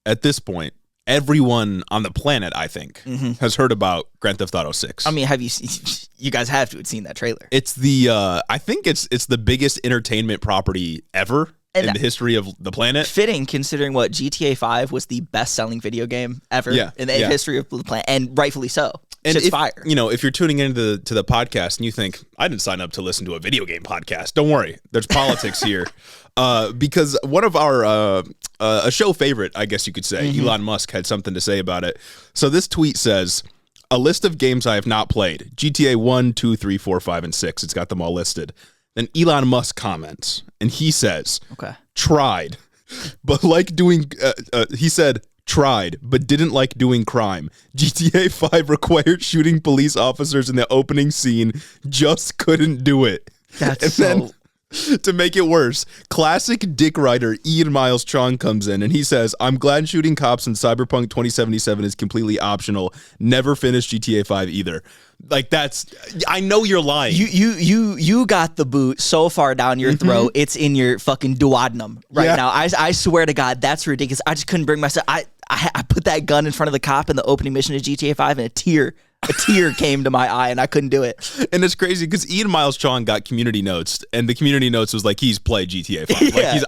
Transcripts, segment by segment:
at this point, everyone on the planet, I think, has heard about Grand Theft Auto 6. I mean, you guys have to have seen that trailer. It's I think it's the biggest entertainment property ever in the history of the planet. Fitting, considering what GTA 5 was the best-selling video game ever in the history of the planet, and rightfully so. And it's fire. If you're tuning into the podcast and you think, I didn't sign up to listen to a video game podcast, don't worry. There's politics here. Because one of our a show favorite, I guess you could say, Elon Musk had something to say about it. So this tweet says, a list of games I have not played. GTA 1, 2, 3, 4, 5, and 6. It's got them all listed. Then Elon Musk comments, and he says, tried, but like doing, he said, tried, but didn't like doing crime. GTA 5 required shooting police officers in the opening scene, just couldn't do it. Then, to make it worse, classic dick writer Ian Miles Chong comes in and he says, I'm glad shooting cops in Cyberpunk 2077 is completely optional. Never finished GTA 5 either. Like, I know you're lying. You got the boot so far down your throat, it's in your fucking duodenum right now. I swear to God, that's ridiculous. I just couldn't bring myself. I put that gun in front of the cop in the opening mission of GTA 5 and a tear came to my eye and I couldn't do it. And it's crazy because Ian Miles Chong got community notes, and the community notes was like, he's played GTA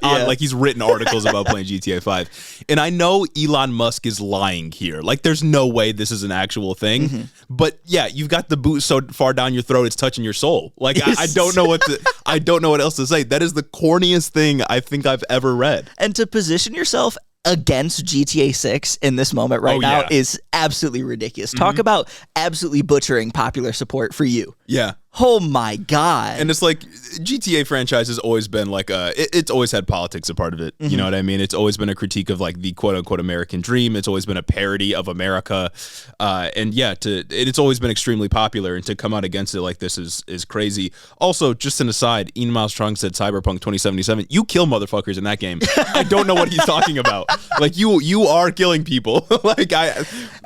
5. Like he's written articles about playing GTA 5. And I know Elon Musk is lying here. Like, there's no way this is an actual thing. But yeah, you've got the boot so far down your throat it's touching your soul. Like, I don't know what else to say. That is the corniest thing I think I've ever read. And to position yourself against GTA 6 in this moment now is absolutely ridiculous. Talk about absolutely butchering popular support for you. Yeah. Oh my God. And it's like, GTA franchise has always been like it's always had politics a part of it. You know what I mean? It's always been a critique of like the quote unquote American dream. It's always been a parody of America. And yeah, it's always been extremely popular, and to come out against it like this is crazy. Also, just an aside, Ian Miles Strong said Cyberpunk 2077. You kill motherfuckers in that game. I don't know what he's talking about. Like, you are killing people. Like,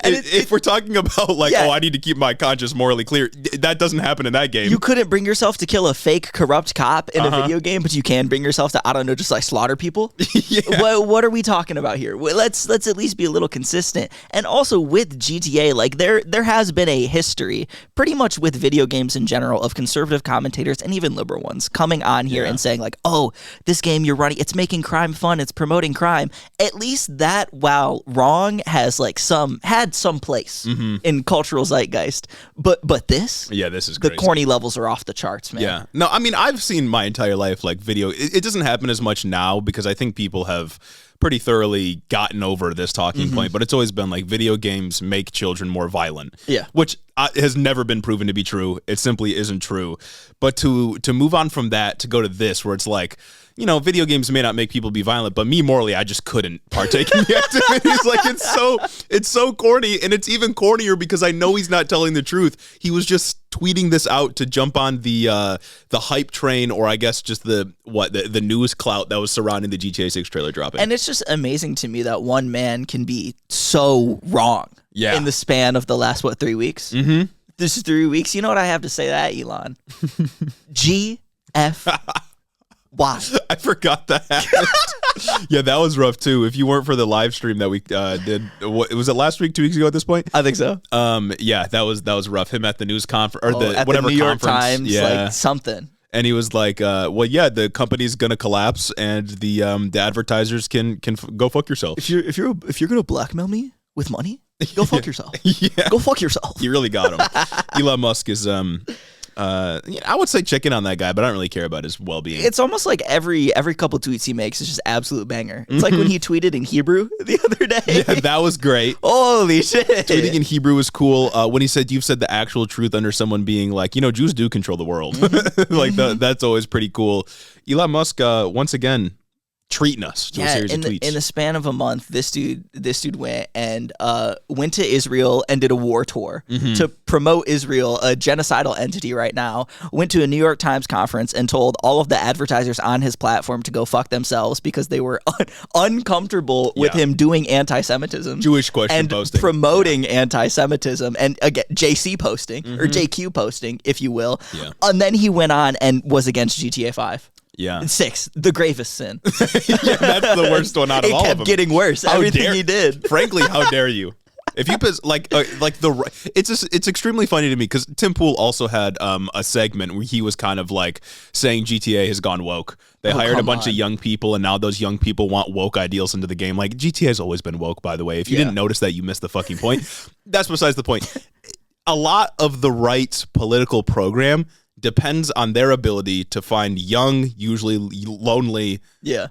if we're talking about like, I need to keep my conscience morally clear, that doesn't happen in that game. You couldn't bring yourself to kill a fake corrupt cop in a video game, but you can bring yourself to, I don't know, just like slaughter people. What are we talking about here? Let's at least be a little consistent. And also with GTA, like there has been a history pretty much with video games in general of conservative commentators and even liberal ones coming on here and saying like, oh, this game you're running, it's making crime fun, it's promoting crime. At least that, while wrong, has like had some place in cultural zeitgeist. But this? Yeah, this is the crazy. Corny levels are off the charts, man. Yeah. No, I mean, I've seen my entire life like video. It doesn't happen as much now because I think people have pretty thoroughly gotten over this talking point, but it's always been like video games make children more violent. Yeah. Which has never been proven to be true. It simply isn't true. But to move on from that to go to this, where it's like, you know, video games may not make people be violent, but me morally, I just couldn't partake in the activities. Like, it's so corny, and it's even cornier because I know he's not telling the truth. He was just tweeting this out to jump on the hype train, or I guess just the news clout that was surrounding the GTA 6 trailer dropping. And it's just amazing to me that one man can be so wrong in the span of the last 3 weeks. This is 3 weeks. You know what I have to say to that, Elon? GF. Why? I forgot that happened. Yeah, that was rough too. If you weren't for the live stream that we did, was it last week, 2 weeks ago at this point? I think so. Yeah, that was rough. Him at the news conference, or at whatever the New York conference. Times, like something. And he was like, "Well, yeah, the company's gonna collapse, and the advertisers can go fuck yourself. If you're gonna blackmail me with money, go fuck yourself. Go fuck yourself." You really got him. Elon Musk is I would say check in on that guy, but I don't really care about his well-being. It's almost like every couple tweets he makes is just absolute banger. It's like when he tweeted in Hebrew the other day. Yeah, that was great. Holy shit. Tweeting in Hebrew was cool. When he said, you've said the actual truth under someone being like, you know, Jews do control the world. Like, that's always pretty cool. Elon Musk, once again, treating us to a series of tweets. In the span of a month, this dude went to Israel and did a war tour to promote Israel, a genocidal entity right now. Went to a New York Times conference and told all of the advertisers on his platform to go fuck themselves because they were uncomfortable with him doing anti-Semitism, Jewish question and posting, promoting anti-Semitism, and again JC posting or JQ posting, if you will. And then he went on and was against GTA 5. Yeah. 6, the gravest sin. Yeah, that's the worst one out of all of them. It kept getting worse. Everything he did. Frankly, how dare you? If you put it's extremely funny to me because Tim Pool also had a segment where he was kind of like saying GTA has gone woke. They hired a bunch of young people, and now those young people want woke ideals into the game. Like, GTA has always been woke, by the way. If you didn't notice that, you missed the fucking point. That's besides the point. A lot of the right's political program depends on their ability to find young, usually lonely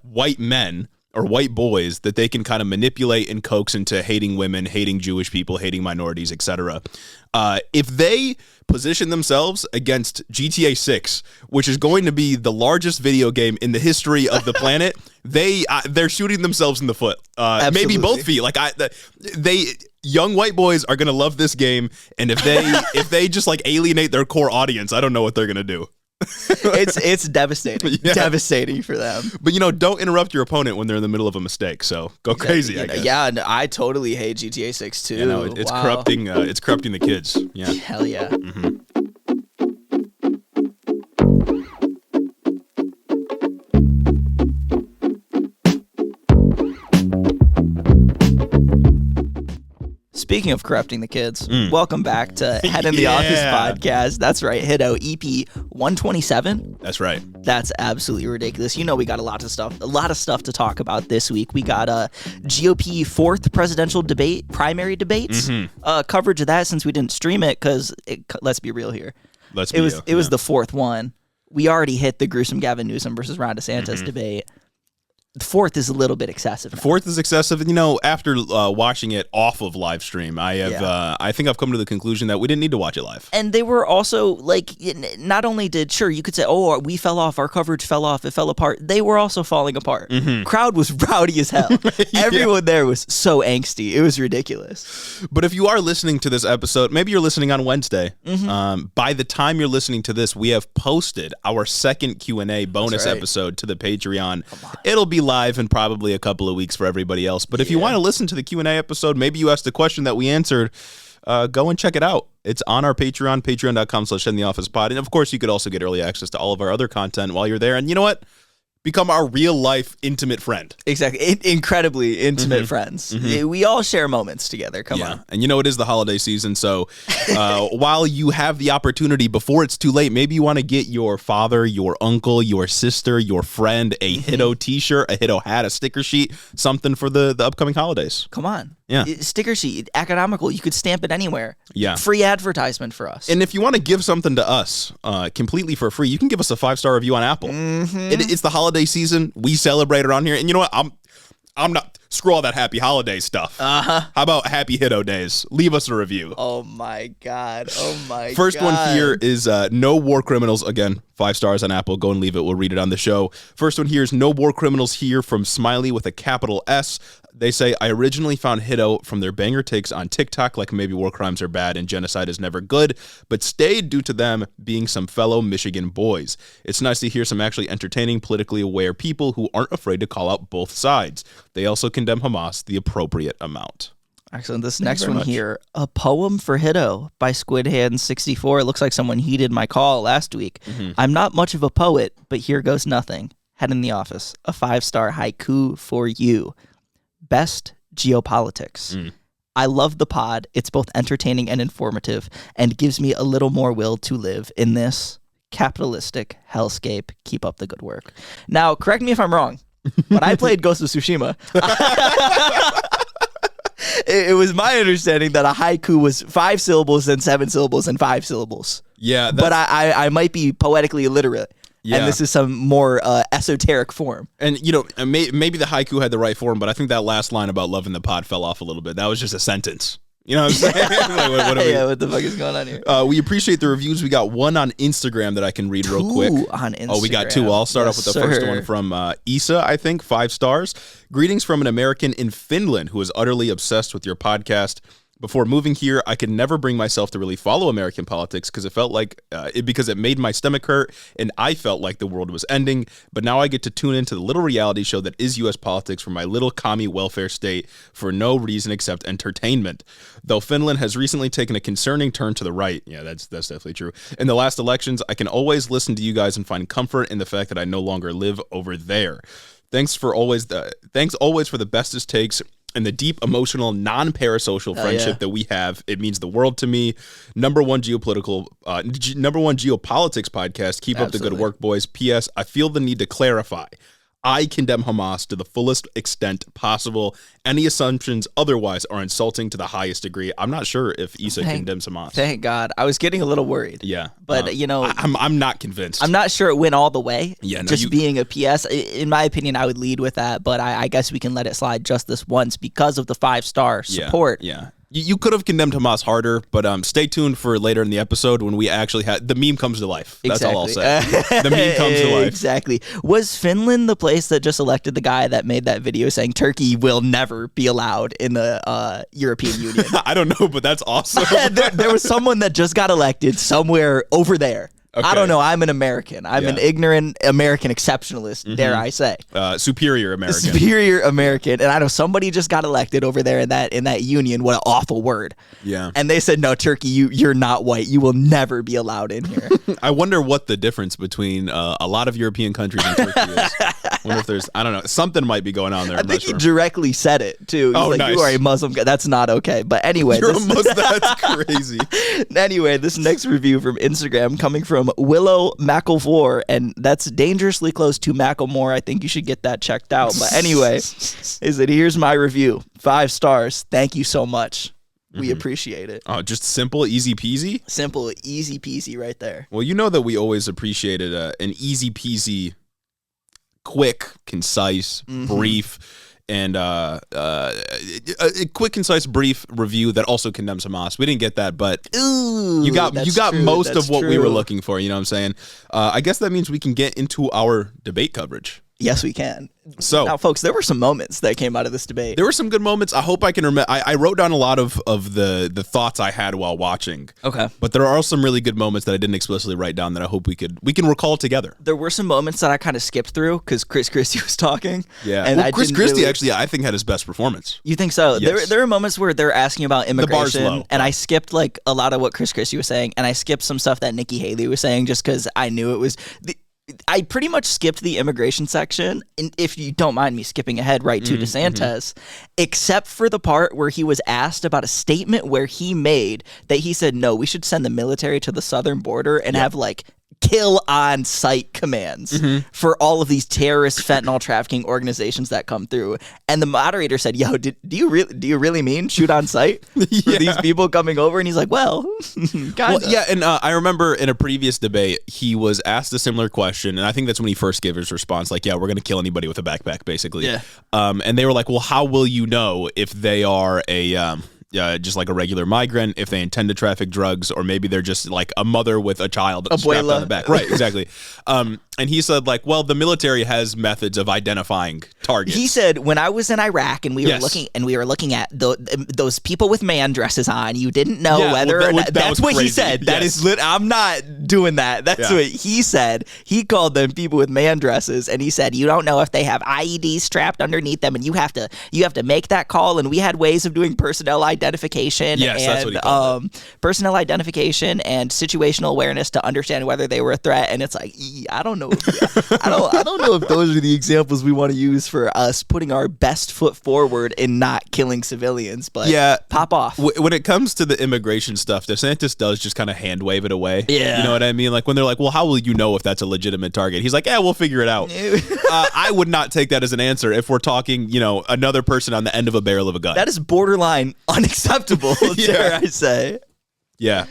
white men or white boys that they can kind of manipulate and coax into hating women, hating Jewish people, hating minorities, etc. If they position themselves against GTA 6, which is going to be the largest video game in the history of the planet, they're shooting themselves in the foot. Maybe both feet. Like young white boys are gonna love this game, and if they just like alienate their core audience, I don't know what they're gonna do. It's devastating. Devastating for them. But don't interrupt your opponent when they're in the middle of a mistake. So go crazy. I guess. Yeah, I totally hate GTA 6 too. It's corrupting. It's corrupting the kids. Yeah. Hell yeah. Mm-hmm. Speaking of corrupting the kids, welcome back to Head in the Office podcast. That's right, Hiddo, EP 127. That's right. That's absolutely ridiculous. We got a lot of stuff to talk about this week. We got a GOP 4th presidential primary debates, coverage of that since we didn't stream it because let's be real here. It was the 4th one. We already hit the gruesome Gavin Newsom versus Ron DeSantis debate. The 4th is a little bit excessive. 4th is excessive. And, after watching it off of live stream, I think I've come to the conclusion that we didn't need to watch it live. And they were also not only you could say, oh, we fell off, our coverage fell off, it fell apart. They were also falling apart. Crowd was rowdy as hell. Everyone there was so angsty. It was ridiculous. But if you are listening to this episode, maybe you're listening on Wednesday. By the time you're listening to this, we have posted our second Q&A bonus episode to the Patreon. It'll be live in probably a couple of weeks for everybody else. But if you want to listen to the Q&A episode, maybe you asked a question that we answered, go and check it out. It's on our Patreon, patreon.com/headintheofficepod. And of course, you could also get early access to all of our other content while you're there. And you know what? Become our real life intimate friend. Exactly. Incredibly intimate friends. We all share moments together. Come on. And it is the holiday season. So while you have the opportunity before it's too late, maybe you want to get your father, your uncle, your sister, your friend a Hiddo t-shirt, a Hiddo hat, a sticker sheet, something for the upcoming holidays. Come on. Yeah. Sticker sheet, economical. You could stamp it anywhere. Yeah. Free advertisement for us. And if you want to give something to us completely for free, you can give us a 5-star review on Apple. It's the holiday season. We celebrate around here. And you know what? I'm not... Screw all that happy holiday stuff. How about happy Hiddo days? Leave us a review. Oh my God. First one here is No War Criminals. Again, 5 stars on Apple. Go and leave it. We'll read it on the show. First one here is No War Criminals here from Smiley with a capital S. They say, I originally found Hiddo from their banger takes on TikTok, like maybe war crimes are bad and genocide is never good, but stayed due to them being some fellow Michigan boys. It's nice to hear some actually entertaining, politically aware people who aren't afraid to call out both sides. They also condemn Hamas the appropriate amount. Excellent. This next one here, A Poem for Hiddo by SquidHand64. It looks like someone heeded my call last week. I'm not much of a poet, but here goes nothing. Head in the Office. A 5-star haiku for you. Best geopolitics. I love the pod. It's both entertaining and informative and gives me a little more will to live in this capitalistic hellscape. Keep up the good work. Now, correct me if I'm wrong. When I played Ghost of Tsushima, it was my understanding that a haiku was 5 syllables and 7 syllables and 5 syllables. Yeah. But I might be poetically illiterate. Yeah. And this is some more esoteric form. And, maybe the haiku had the right form, but I think that last line about loving the pod fell off a little bit. That was just a sentence. You know what I'm saying? What the fuck is going on here? We appreciate the reviews. We got one on Instagram that I can read real quick. On Instagram. Oh, we got 2. I'll start off with the first one from Issa, I think, 5 stars. Greetings from an American in Finland who is utterly obsessed with your podcast. Before moving here, I could never bring myself to really follow American politics because it felt like because it made my stomach hurt and I felt like the world was ending. But now I get to tune into the little reality show that is U.S. politics from my little commie welfare state for no reason except entertainment. Though Finland has recently taken a concerning turn to the right. Yeah, that's definitely true. In the last elections, I can always listen to you guys and find comfort in the fact that I no longer live over there. Thanks always for the bestest takes and the deep, emotional, non-parasocial friendship that we have. It means the world to me. Number one geopolitics podcast. Keep up the good work, boys. P.S. I feel the need to clarify. I condemn Hamas to the fullest extent possible. Any assumptions otherwise are insulting to the highest degree. I'm not sure if Issa condemns Hamas. Thank God. I was getting a little worried. Yeah. But, I'm not convinced. I'm not sure it went all the way. Yeah. No, being a PS, in my opinion, I would lead with that. But I guess we can let it slide just this once because of the 5-star support. Yeah. You could have condemned Hamas harder, but stay tuned for later in the episode when we actually had the meme comes to life. That's all I'll say. The meme comes to life. Exactly. Was Finland the place that just elected the guy that made that video saying Turkey will never be allowed in the European Union? I don't know, but that's awesome. there was someone that just got elected somewhere over there. Okay. I don't know. I'm an American. I'm an ignorant American exceptionalist, dare I say. Superior American. Superior American. And I know somebody just got elected over there in that union. What an awful word. Yeah. And they said, no, Turkey, you're not white. You will never be allowed in here. I wonder what the difference between a lot of European countries and Turkey is. I wonder if there's, I don't know, something might be going on there. I think he directly said it, too. He's like, nice. You are a Muslim guy. That's not okay. But anyway. You're a Muslim. That's crazy. Anyway, this next review from Instagram coming from Willow McElvore, and that's dangerously close to Macklemore. I think you should get that checked out. But anyway, here's my review. 5 stars. Thank you so much. We appreciate it. Oh, just simple, easy peasy? Simple, easy peasy right there. Well, you know that we always appreciated an easy peasy, quick, concise, brief, and a quick, concise, brief review that also condemns Hamas. We didn't get that, but you got most of what we were looking for. You know what I'm saying? I guess that means we can get into our debate coverage. Yes, we can. So now, folks, there were some moments that came out of this debate. There were some good moments. I hope I can remember. I wrote down a lot of the thoughts I had while watching. Okay. But there are some really good moments that I didn't explicitly write down that I hope we can recall together. There were some moments that I kind of skipped through because Chris Christie was talking. Yeah. And Chris Christie actually, I think, had his best performance. You think so? Yes. There are moments where they're asking about immigration, the bar's low. And I skipped like a lot of what Chris Christie was saying, and I skipped some stuff that Nikki Haley was saying just because I knew it was. I pretty much skipped the immigration section, and if you don't mind me skipping ahead right to DeSantis, except for the part where he was asked about a statement where he made that he said, no, we should send the military to the southern border and have like kill on site commands for all of these terrorist fentanyl trafficking organizations that come through. And the moderator said, yo, do you really mean shoot on sight for these people coming over? And he's like, well, kind of. Yeah, and I remember in a previous debate, he was asked a similar question, and I think that's when he first gave his response, like, yeah, we're going to kill anybody with a backpack, basically. Yeah. And they were like, well, how will you know if they are just like a regular migrant, if they intend to traffic drugs, or maybe they're just like a mother with a child strapped on the back. Right, exactly. And he said, like, well, the military has methods of identifying targets. He said, when I was in Iraq and we were looking at those people with man dresses on, you didn't know whether or not. That's what he said. That is I'm not doing that. That's what he said. He called them people with man dresses, and he said, you don't know if they have IEDs strapped underneath them, and you have to make that call. And we had ways of doing personnel identification that's what he called it. Personnel identification and situational awareness to understand whether they were a threat. And it's like, I don't know. I don't know if those are the examples we want to use for us putting our best foot forward in not killing civilians. But pop off. When it comes to the immigration stuff, DeSantis does just kind of hand wave it away. Yeah. You know what I mean? Like when they're like, well, how will you know if that's a legitimate target? He's like, yeah, we'll figure it out. I would not take that as an answer if we're talking, another person on the end of a barrel of a gun. That is borderline unacceptable, dare I say. Yeah.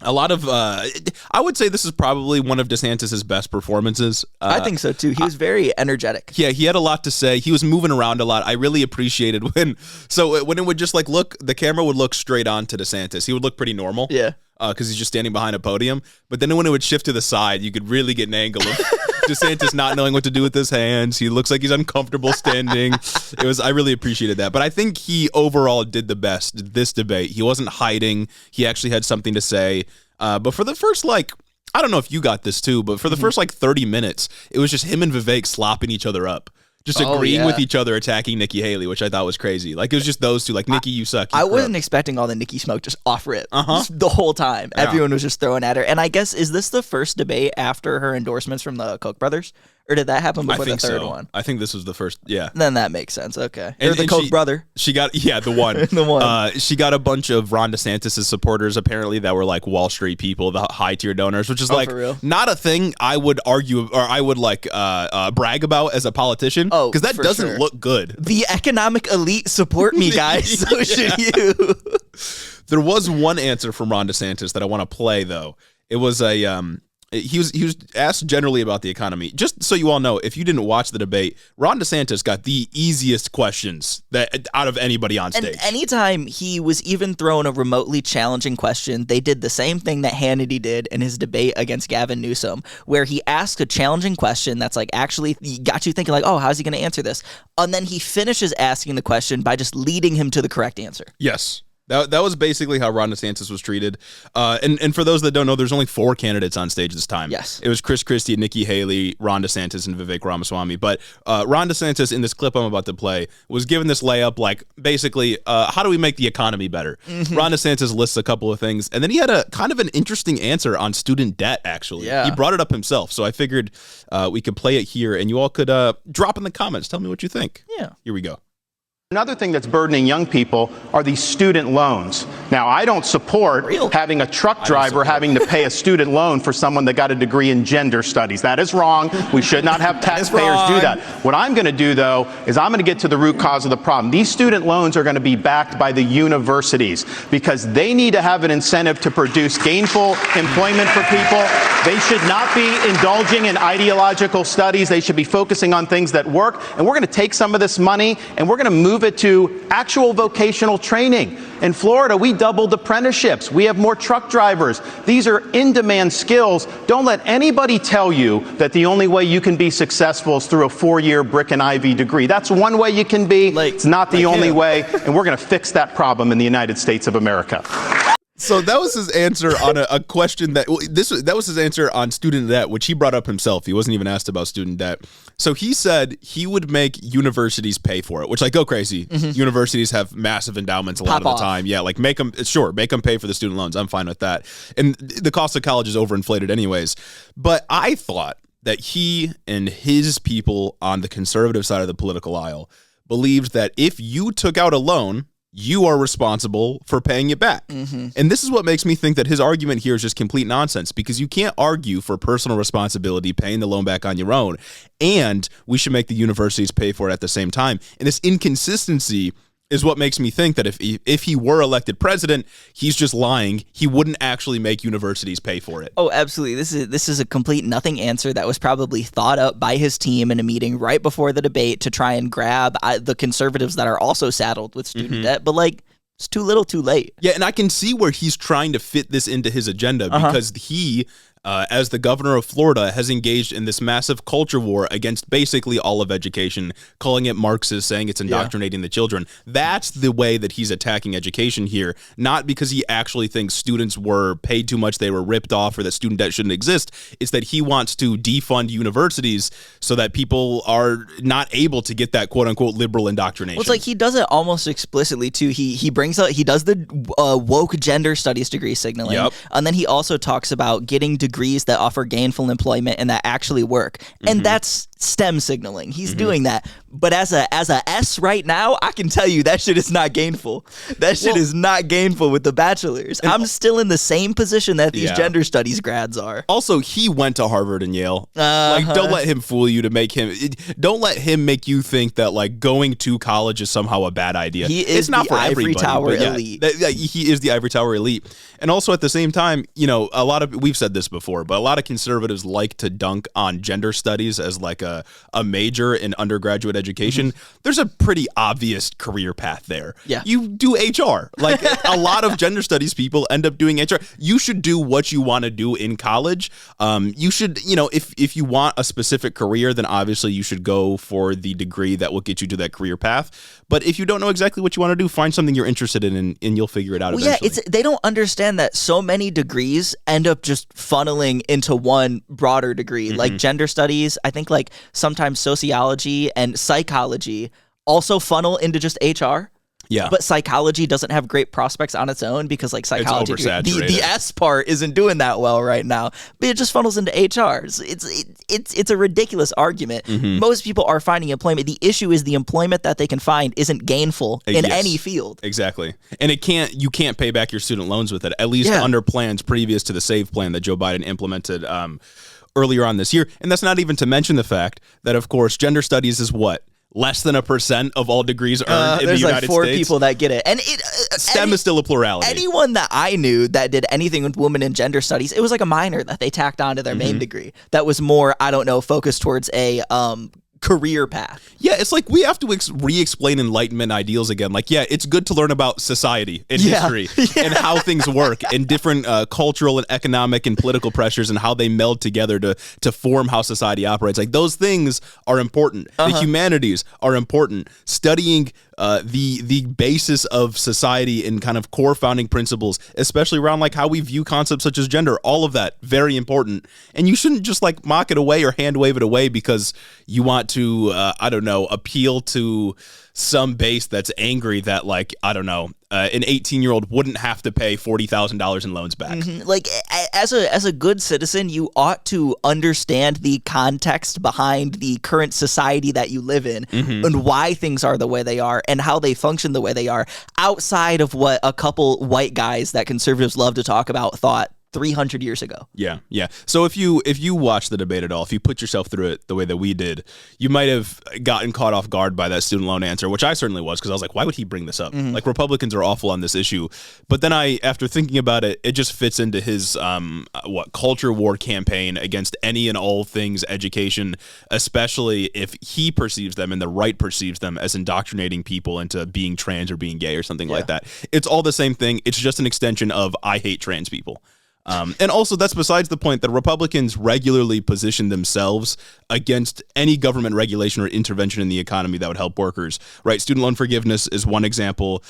A lot of, I would say this is probably one of DeSantis's best performances. I think so too. He was very energetic. Yeah, he had a lot to say. He was moving around a lot. I really appreciated when it would just like the camera would look straight on to DeSantis. He would look pretty normal. Yeah. Because he's just standing behind a podium. But then when it would shift to the side, you could really get an angle DeSantis not knowing what to do with his hands. He looks like he's uncomfortable standing. I really appreciated that. But I think he overall did the best this debate. He wasn't hiding. He actually had something to say. But for the first, I don't know if you got this too, but for the first 30 minutes, it was just him and Vivek slopping each other up. Just agreeing with each other, attacking Nikki Haley, which I thought was crazy. It was just those two. Nikki, you suck. I wasn't expecting all the Nikki smoke just off rip the whole time. Yeah. Everyone was just throwing at her. And I guess, is this the first debate after her endorsements from the Koch brothers? Or did that happen before the third one? I think this was the first, yeah. Then that makes sense, okay. Or the Koch brother. She got, the one. the one. She got a bunch of Ron DeSantis' supporters, apparently, that were Wall Street people, the high-tier donors, which is for real? Not a thing I would argue, or I would brag about as a politician, because that doesn't look good. The economic elite support me, guys, so should you. There was one answer from Ron DeSantis that I want to play, though. It was he was asked generally about the economy. Just so you all know, if you didn't watch the debate, Ron DeSantis got the easiest questions out of anybody on stage. And anytime he was even thrown a remotely challenging question, they did the same thing that Hannity did in his debate against Gavin Newsom, where he asked a challenging question that's actually got you thinking oh, how's he going to answer this? And then he finishes asking the question by just leading him to the correct answer. Yes. That was basically how Ron DeSantis was treated. And for those that don't know, there's only 4 candidates on stage this time. Yes. It was Chris Christie, Nikki Haley, Ron DeSantis, and Vivek Ramaswamy. But Ron DeSantis, in this clip I'm about to play, was given this layup, basically, how do we make the economy better? Mm-hmm. Ron DeSantis lists a couple of things, and then he had a kind of an interesting answer on student debt, actually. Yeah. He brought it up himself, so I figured we could play it here, and you all could drop in the comments. Tell me what you think. Yeah. Here we go. Another thing that's burdening young people are these student loans. Now, I don't support having a truck driver having to pay a student loan for someone that got a degree in gender studies. That is wrong. We should not have taxpayers do that. What I'm going to do, though, is I'm going to get to the root cause of the problem. These student loans are going to be backed by the universities because they need to have an incentive to produce gainful employment for people. They should not be indulging in ideological studies. They should be focusing on things that work. And we're going to take some of this money and we're going to move it to actual vocational training. In Florida, we doubled apprenticeships. We have more truck drivers. These are in-demand skills. Don't let anybody tell you that the only way you can be successful is through a 4-year brick and ivy degree. That's one way you can be. It's not the only way, and we're going to fix that problem in the United States of America. So that was his answer on a question that was his answer on student debt, which he brought up himself. He wasn't even asked about student debt. So he said he would make universities pay for it, which go crazy. Mm-hmm. Universities have massive endowments a lot of the time. Yeah, make them pay for the student loans. I'm fine with that. And the cost of college is overinflated anyways. But I thought that he and his people on the conservative side of the political aisle believed that if you took out a loan, you are responsible for paying it back. Mm-hmm. And this is what makes me think that his argument here is just complete nonsense, because you can't argue for personal responsibility, paying the loan back on your own, and we should make the universities pay for it at the same time. And this inconsistency is what makes me think that if he were elected president, he's just lying. He wouldn't actually make universities pay for it. Oh, absolutely. This is a complete nothing answer that was probably thought up by his team in a meeting right before the debate to try and grab the conservatives that are also saddled with student debt. But it's too little, too late. Yeah, and I can see where he's trying to fit this into his agenda because he, as the governor of Florida, has engaged in this massive culture war against basically all of education, calling it Marxist, saying it's indoctrinating the children. That's the way that he's attacking education here, not because he actually thinks students were paid too much, they were ripped off, or that student debt shouldn't exist. It's that he wants to defund universities so that people are not able to get that quote-unquote liberal indoctrination. Well, it's he does it almost explicitly, too. He brings up, he does the woke gender studies degree signaling, and then he also talks about getting degrees that offer gainful employment and that actually work. And that's STEM signaling. He's doing that. But as a S right now, I can tell you that shit is not gainful. That shit is not gainful with the bachelor's. I'm still in the same position that these gender studies grads are. Also, he went to Harvard and Yale. Don't let him fool you don't let him make you think that going to college is somehow a bad idea. It's not for ivory tower elite. He is the ivory tower elite. And also at the same time, we've said this before. before, but a lot of conservatives like to dunk on gender studies as like a major in undergraduate education. There's a pretty obvious career path there. Yeah. You do HR. Like a lot of gender studies people end up doing HR. You should do what you want to do in college. You should, if you want a specific career, then obviously you should go for the degree that will get you to that career path. But if you don't know exactly what you want to do, find something you're interested in and you'll figure it out eventually. Yeah, they don't understand that so many degrees end up just funneling into one broader degree. Like gender studies, I think like sometimes sociology and psychology also funnel into just HR. Yeah. But psychology doesn't have great prospects on its own because like psychology, the S part isn't doing that well right now. But it just funnels into HR. It's a ridiculous argument. Most people are finding employment. The issue is the employment that they can find isn't gainful in any field. Exactly. And you can't pay back your student loans with it, at least under plans previous to the SAVE plan that Joe Biden implemented earlier on this year. And that's not even to mention the fact that, of course, gender studies is what? Less than 1% of all degrees earned in the United States. There's like 4 people that get it. And STEM is still a plurality. Anyone that I knew that did anything with women and gender studies, it was like a minor that they tacked onto their main degree. That was more, focused towards a career path. Yeah, it's like we have to re-explain Enlightenment ideals again. Like, yeah, it's good to learn about society and history and how things work and different cultural and economic and political pressures and how they meld together to form how society operates. Like, those things are important. The humanities are important. Studying the basis of society and kind of core founding principles, especially around like how we view concepts such as gender, all of that, very important. And you shouldn't just like mock it away or hand wave it away because you want to, appeal to some base that's angry that like, an 18-year-old wouldn't have to pay $40,000 in loans back. Like as a good citizen, you ought to understand the context behind the current society that you live in and why things are the way they are and how they function the way they are outside of what a couple white guys that conservatives love to talk about thought 300 years ago. Yeah. So if you watch the debate at all, if you put yourself through it the way that we did, you might have gotten caught off guard by that student loan answer, which I certainly was, because I was like, why would he bring this up? Like, Republicans are awful on this issue. But then after thinking about it, it just fits into his culture war campaign against any and all things education, especially if he perceives them and the right perceives them as indoctrinating people into being trans or being gay or something like that. It's all the same thing. It's just an extension of I hate trans people. And also, that's besides the point that Republicans regularly position themselves against any government regulation or intervention in the economy that would help workers, right? Student loan forgiveness is one example.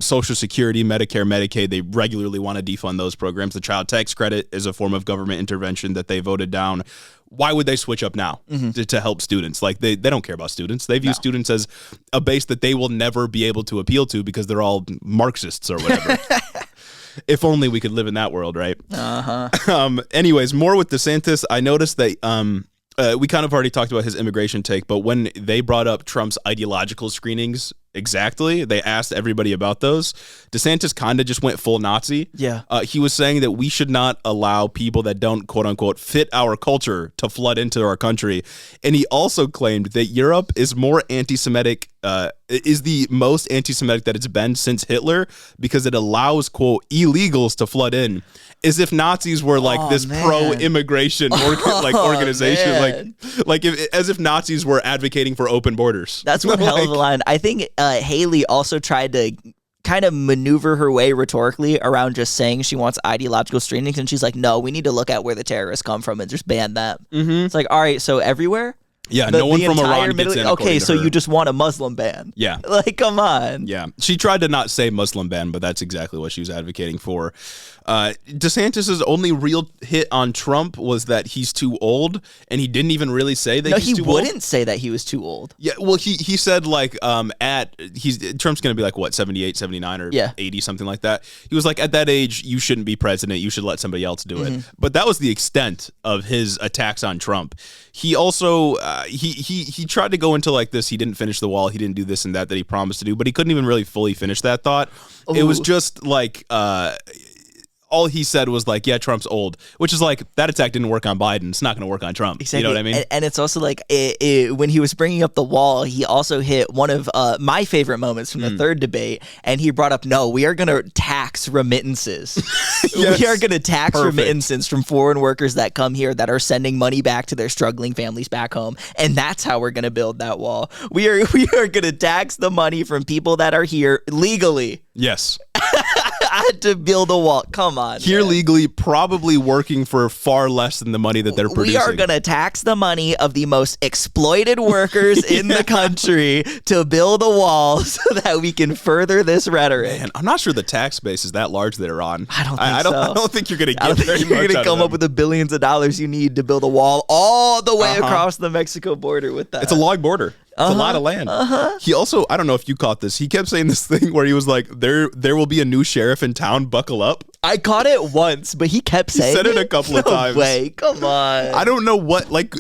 Social Security, Medicare, Medicaid, they regularly want to defund those programs. The child tax credit is a form of government intervention that they voted down. Why would they switch up now to help students? Like, they don't care about students. They view students as a base that they will never be able to appeal to because they're all Marxists or whatever. If only we could live in that world, right? Anyways, more with DeSantis. I noticed that we kind of already talked about his immigration take, but when they brought up Trump's ideological screenings, they asked everybody about those. DeSantis kind of just went full Nazi. Yeah. He was saying that we should not allow people that don't, quote unquote, fit our culture to flood into our country. And he also claimed that Europe is more anti-Semitic, is the most anti-Semitic that it's been since Hitler because it allows, quote, illegals to flood in. As if Nazis were like this pro-immigration organization, as if Nazis were advocating for open borders. That's one hell of a line. I think Haley also tried to kind of maneuver her way rhetorically around just saying she wants ideological screenings, and she's like, no, we need to look at where the terrorists come from and just ban that. It's like, all right, so everywhere? Yeah, no one from Iran gets in. Okay, so you just want a Muslim ban? Yeah. Like, come on. Yeah. She tried to not say Muslim ban, but that's exactly what she was advocating for. DeSantis' only real hit on Trump was that he's too old, and he didn't even really say that he's too old. No, he wouldn't say that he was too old. Yeah, well, he said, like, Trump's going to be, like, what, 78, 79, or 80, something like that. He was like, at that age, you shouldn't be president. You should let somebody else do it. But that was the extent of his attacks on Trump. He also, he tried to go into, like, this, he didn't finish the wall, he didn't do this and that he promised to do, but he couldn't even really fully finish that thought. Ooh. It was just, like, all he said was like, yeah, Trump's old, which is like, that attack didn't work on Biden. It's not going to work on Trump. Exactly. You know what I mean? And it's also like, when he was bringing up the wall, he also hit one of my favorite moments from the third debate. And he brought up, no, we are going to tax remittances. Yes. We are going to tax Perfect. remittances from foreign workers that come here that are sending money back to their struggling families back home. And that's how we're going to build that wall. We are going to tax the money from people that are here legally. Yes. To build a wall. Come on. Here man. legally, probably working for far less than the money that they're producing. We are going to tax the money of the most exploited workers in the country to build a wall so that we can further this rhetoric. Man, I'm not sure the tax base is that large they're on. I don't think so. I don't think you're going to I get don't very think much you're going to out come of up with the billions of dollars you need to build a wall all the way across the Mexico border with that. It's a long border. It's a lot of land. He also, I don't know if you caught this, he kept saying this thing where he was like, there will be a new sheriff in town, buckle up. I caught it once, but he kept saying said it a couple of times. No way, come on. I don't know what, like,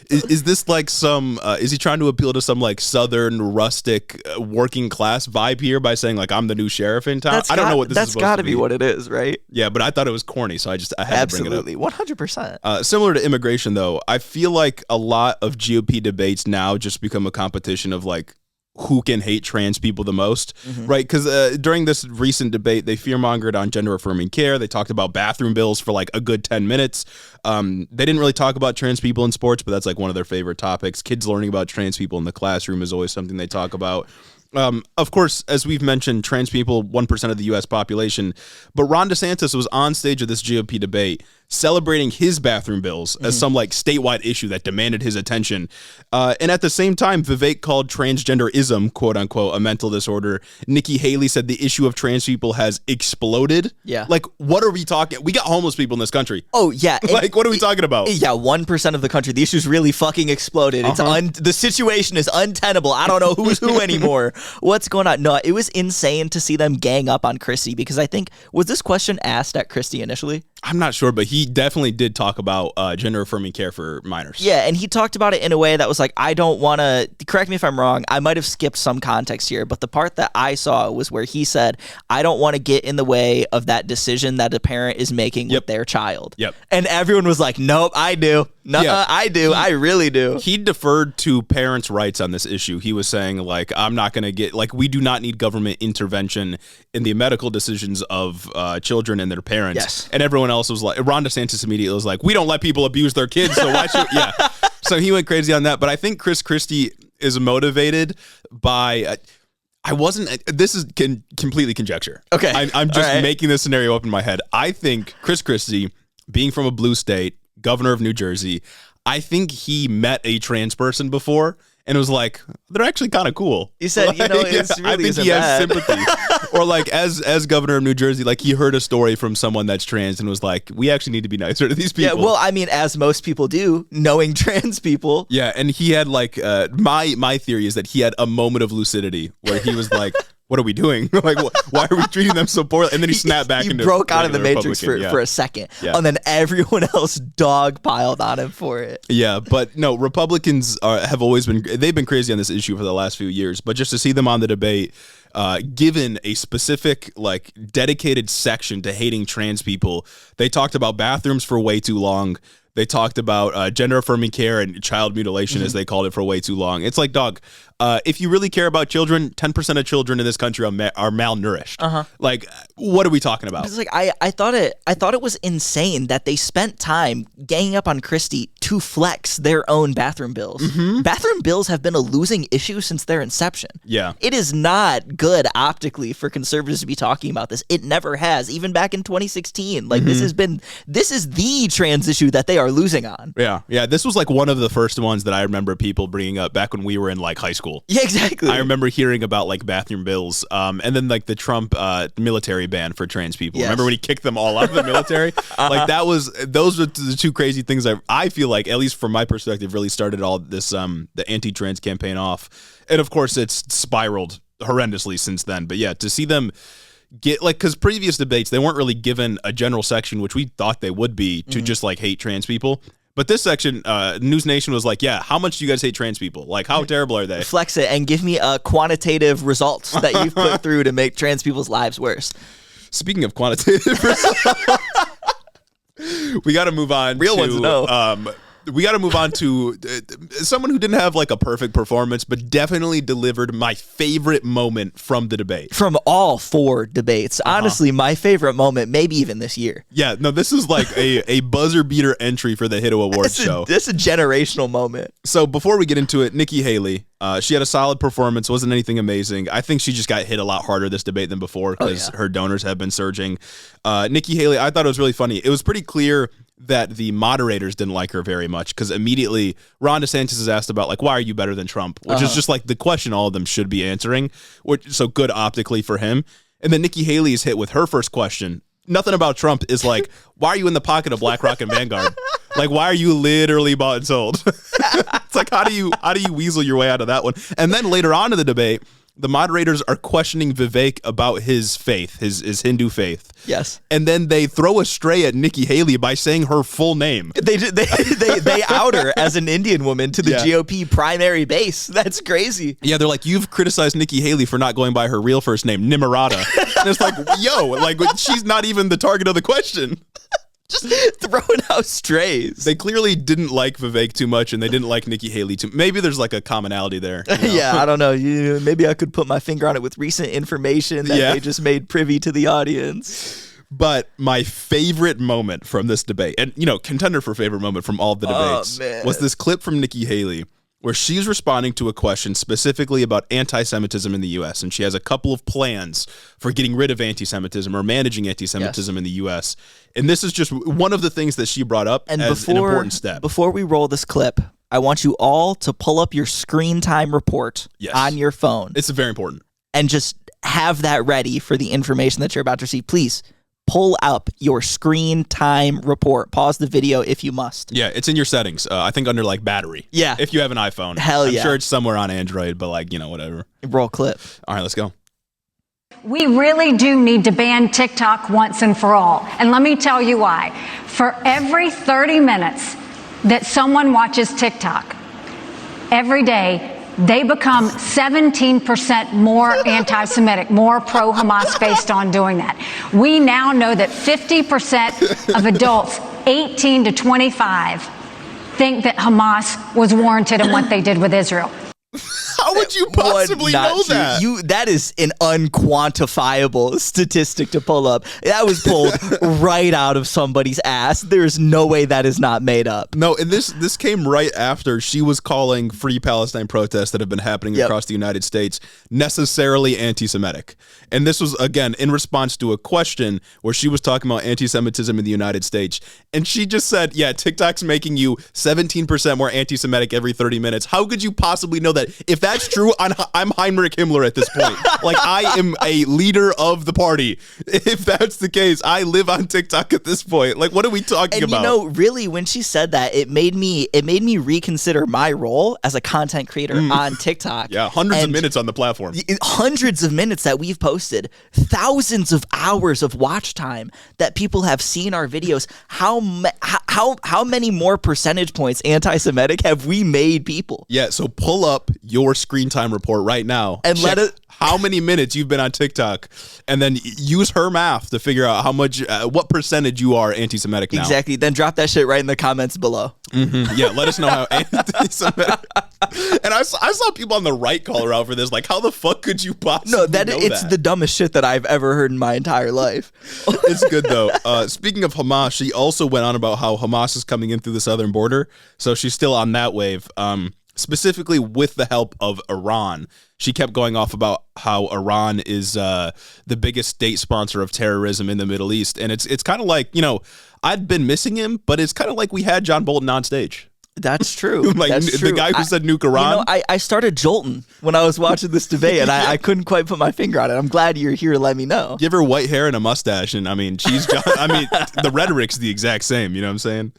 is this like some, is he trying to appeal to some like southern rustic working class vibe here by saying like, I'm the new sheriff in town? I don't know what this is supposed to be. That's got to be what it is, right? Yeah, but I thought it was corny, so I had to bring it up. Absolutely, 100%. Similar to immigration, though, I feel like a lot of GOP debates now just become a competition of like who can hate trans people the most, right? Because during this recent debate, they fearmongered on gender-affirming care. They talked about bathroom bills for like a good 10 minutes. They didn't really talk about trans people in sports, but that's like one of their favorite topics. Kids learning about trans people in the classroom is always something they talk about. Of course, as we've mentioned, trans people, 1% of the U.S. population, but Ron DeSantis was on stage of this GOP debate celebrating his bathroom bills as some like statewide issue that demanded his attention. And at the same time, Vivek called transgenderism, quote unquote, a mental disorder. Nikki Haley said the issue of trans people has exploded. Yeah. Like, what are we talking? We got homeless people in this country. Oh, yeah. Like, what are we talking about? Yeah, 1% of the country. The issue's really fucking exploded. It's the situation is untenable. I don't know who's who anymore. What's going on? No, it was insane to see them gang up on Christie because I think, was this question asked at Christie initially? I'm not sure, but he definitely did talk about gender-affirming care for minors. Yeah, and he talked about it in a way that was like, I don't want to, correct me if I'm wrong, I might have skipped some context here, but the part that I saw was where he said, I don't want to get in the way of that decision that a parent is making with their child. Yep. And everyone was like, nope, I do. No, I do. I really do. He deferred to parents' rights on this issue. He was saying, like, I'm not going to get, like, we do not need government intervention in the medical decisions of children and their parents. Yes. And everyone else was like, Ron DeSantis immediately was like, we don't let people abuse their kids, so why should, So he went crazy on that. But I think Chris Christie is motivated by, this is completely conjecture. Okay. I'm just making this scenario up in my head. I think Chris Christie, being from a blue state, governor of New Jersey, I think he met a trans person before and was like, they're actually kind of cool. He said, like, it's really I think he has sympathy. Or like as governor of New Jersey, like he heard a story from someone that's trans and was like, we actually need to be nicer to these people. Yeah, well, I mean, as most people do, knowing trans people. Yeah, and he had like, my theory is that he had a moment of lucidity where he was like, what are we doing? Like, why are we treating them so poorly? And then he snapped back into broke out of the Matrix for a second. Yeah. And then everyone else dogpiled on him for it. Yeah, but no, Republicans have always they've been crazy on this issue for the last few years. But just to see them on the debate, given a specific, like, dedicated section to hating trans people, they talked about bathrooms for way too long. They talked about gender-affirming care and child mutilation, as they called it, for way too long. It's like, dog, if you really care about children, 10% of children in this country are malnourished. Like, what are we talking about? It's like I thought it was insane that they spent time ganging up on Christie to flex their own bathroom bills. Bathroom bills have been a losing issue since their inception. Yeah. It is not good optically for conservatives to be talking about this. It never has, even back in 2016. Like, this is the trans issue that they are losing on. Yeah. This was like one of the first ones that I remember people bringing up back when we were in like high school. Yeah, exactly. I remember hearing about like bathroom bills, and then like the Trump military ban for trans people. Yes. Remember when he kicked them all out of the military? Like those were the two crazy things I feel like, at least from my perspective, really started all this the anti-trans campaign off. And of course it's spiraled horrendously since then. But yeah, to see them get, like, because previous debates, they weren't really given a general section, which we thought they would be, to just like hate trans people. But this section, News Nation was like, yeah, how much do you guys hate trans people? Like, how terrible are they? Flex it and give me quantitative results that you've put through to make trans people's lives worse. Speaking of quantitative results, we got to move on. Real ones, no. We got to move on to someone who didn't have like a perfect performance, but definitely delivered my favorite moment from the debate. From all 4 debates. Honestly, my favorite moment, maybe even this year. Yeah, no, this is like a buzzer beater entry for the Hiddo Awards show. This is a generational moment. So before we get into it, Nikki Haley, she had a solid performance, wasn't anything amazing. I think she just got hit a lot harder this debate than before because her donors have been surging. Nikki Haley, I thought it was really funny. It was pretty clear that the moderators didn't like her very much because immediately Ron DeSantis is asked about, like, why are you better than Trump? Which is just like the question all of them should be answering, so good optically for him. And then Nikki Haley is hit with her first question. Nothing about Trump is like, why are you in the pocket of BlackRock and Vanguard? Like, why are you literally bought and sold? It's like, how do you weasel your way out of that one? And then later on in the debate, the moderators are questioning Vivek about his faith, his Hindu faith. Yes. And then they throw a stray at Nikki Haley by saying her full name. They out her as an Indian woman to the GOP primary base. That's crazy. Yeah, they're like, you've criticized Nikki Haley for not going by her real first name, Nimarata. And it's like, yo, like, she's not even the target of the question. Just throwing out strays. They clearly didn't like Vivek too much, and they didn't like Nikki Haley too. Maybe there's like a commonality there. You know? Yeah, I don't know. Maybe I could put my finger on it with recent information that they just made privy to the audience. But my favorite moment from this debate, and contender for favorite moment from all of the debates, was this clip from Nikki Haley where she's responding to a question specifically about anti-Semitism in the U.S., and she has a couple of plans for getting rid of anti-Semitism or managing anti-Semitism in the U.S., and this is just one of the things that she brought up as an important step. Before we roll this clip, I want you all to pull up your screen time report on your phone. It's very important. And just have that ready for the information that you're about to see. Please pull up your screen time report. Pause the video if you must. Yeah, it's in your settings. I think under like battery. Yeah. If you have an iPhone. Hell yeah. I'm sure it's somewhere on Android, but like, whatever. Roll clip. All right, let's go. We really do need to ban TikTok once and for all. And let me tell you why. For every 30 minutes that someone watches TikTok, every day, they become 17% more anti-Semitic, more pro-Hamas based on doing that. We now know that 50% of adults 18 to 25 think that Hamas was warranted in what they did with Israel. How would you possibly know that? That is an unquantifiable statistic to pull up. That was pulled right out of somebody's ass. There's no way that is not made up. No, and this came right after she was calling Free Palestine protests that have been happening across the United States necessarily anti-Semitic. And this was, again, in response to a question where she was talking about anti-Semitism in the United States. And she just said, yeah, TikTok's making you 17% more anti-Semitic every 30 minutes. How could you possibly know that? If that's true, I'm Heinrich Himmler at this point. Like, I am a leader of the party. If that's the case, I live on TikTok at this point. Like, what are we talking about? Really, when she said that, it made me reconsider my role as a content creator on TikTok. Yeah, hundreds of minutes on the platform. Hundreds of minutes that we've posted, thousands of hours of watch time that people have seen our videos. How many more percentage points anti-Semitic have we made people? Yeah, so pull up your screen time report right now and let it how many minutes you've been on TikTok, and then use her math to figure out how much, what percentage you are anti-Semitic now. Exactly. Then drop that shit right in the comments below. Mm-hmm. Yeah, let us know how anti-Semitic. And I saw people on the right call her out for this. Like, how the fuck could you possibly know that? It's the dumbest shit that I've ever heard in my entire life. It's good, though. Speaking of Hamas, she also went on about how Hamas is coming in through the southern border. So she's still on that wave. Specifically with the help of Iran. She kept going off about how Iran is the biggest state sponsor of terrorism in the Middle East. And it's kind of like, I'd been missing him, but it's kind of like we had John Bolton on stage. That's true. That's true. The guy who said nuke Iran. I started jolting when I was watching this debate, and I couldn't quite put my finger on it. I'm glad you're here to let me know. Give her white hair and a mustache, and the rhetoric's the exact same. You know what I'm saying?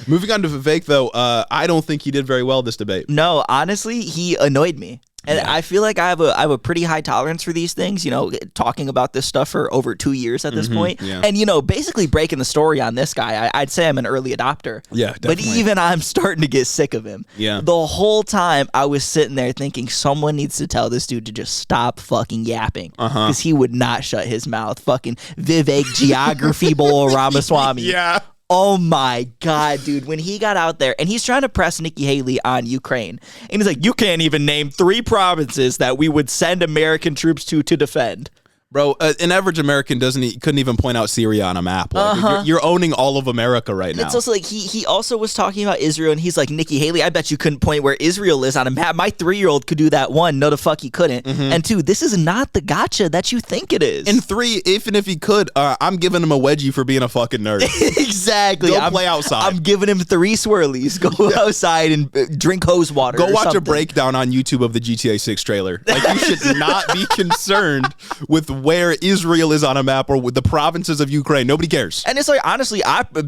Moving on to Vivek, though, I don't think he did very well this debate. No, honestly, he annoyed me. And I feel like I have a pretty high tolerance for these things, you know, talking about this stuff for over 2 years at this point. Yeah. And, you know, basically breaking the story on this guy, I'd say I'm an early adopter. Yeah, definitely. But even I'm starting to get sick of him. Yeah. The whole time I was sitting there thinking someone needs to tell this dude to just stop fucking yapping. Because he would not shut his mouth. Fucking Vivek Geography Bowl Ramaswamy. Yeah. Oh my God, dude. When he got out there and he's trying to press Nikki Haley on Ukraine. And he's like, you can't even name 3 provinces that we would send American troops to defend. Bro, an average American couldn't even point out Syria on a map. Like, you're owning all of America right now. It's also like he also was talking about Israel, and he's like, Nikki Haley, I bet you couldn't point where Israel is on a map. My 3-year-old could do that. 1, no, the fuck he couldn't. And 2, this is not the gotcha that you think it is. And 3, even if he could, I'm giving him a wedgie for being a fucking nerd. Exactly. Go play outside. I'm giving him 3 swirlies. Go outside and drink hose water. Go watch something. a breakdown on YouTube of the GTA 6 trailer. Like, you should not be concerned with where Israel is on a map or with the provinces of Ukraine. Nobody cares. And it's like, honestly, I'm #1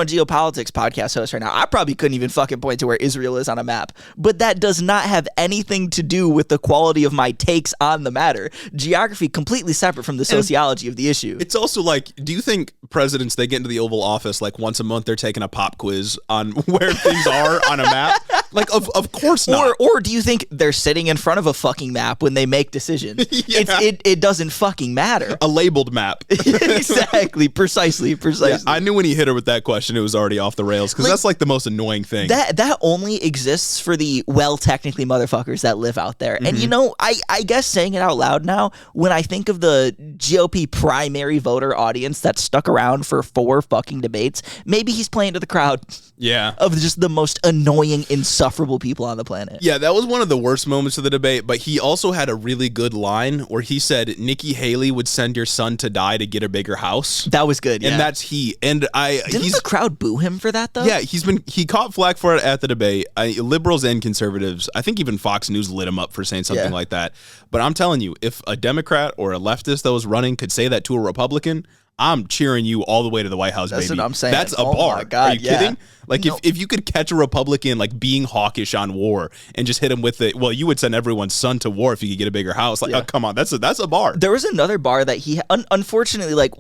geopolitics podcast host right now. I probably couldn't even fucking point to where Israel is on a map. But that does not have anything to do with the quality of my takes on the matter. Geography completely separate from the sociology of the issue. It's also like, do you think presidents, they get into the Oval Office like once a month, they're taking a pop quiz on where things are on a map? Like, of course not. Or do you think they're sitting in front of a fucking map when they make decisions? Yeah. It doesn't fucking matter. A labeled map. Exactly. Precisely. Yeah, I knew when he hit her with that question, it was already off the rails, because that's like the most annoying thing. That only exists for the technically motherfuckers that live out there. And you know, I guess saying it out loud now, when I think of the GOP primary voter audience that stuck around for 4 fucking debates, maybe he's playing to the crowd. Yeah. Of just the most annoying, insufferable people on the planet. Yeah, that was one of the worst moments of the debate, but he also had a really good line where he said, Nikki Haley would send your son to die to get a bigger house. That was good, yeah. And that's he. And Didn't the crowd boo him for that, though? Yeah, he caught flack for it at the debate. Liberals and conservatives, I think even Fox News lit him up for saying something like that. But I'm telling you, if a Democrat or a leftist that was running could say that to a Republican, I'm cheering you all the way to the White House, That's baby. what I'm saying. That's a bar. My God, Are you kidding? Like, if you could catch a Republican like being hawkish on war and just hit him with it, well, you would send everyone's son to war if you could get a bigger house. Like, oh, come on, that's a bar. There was another bar that he unfortunately, like,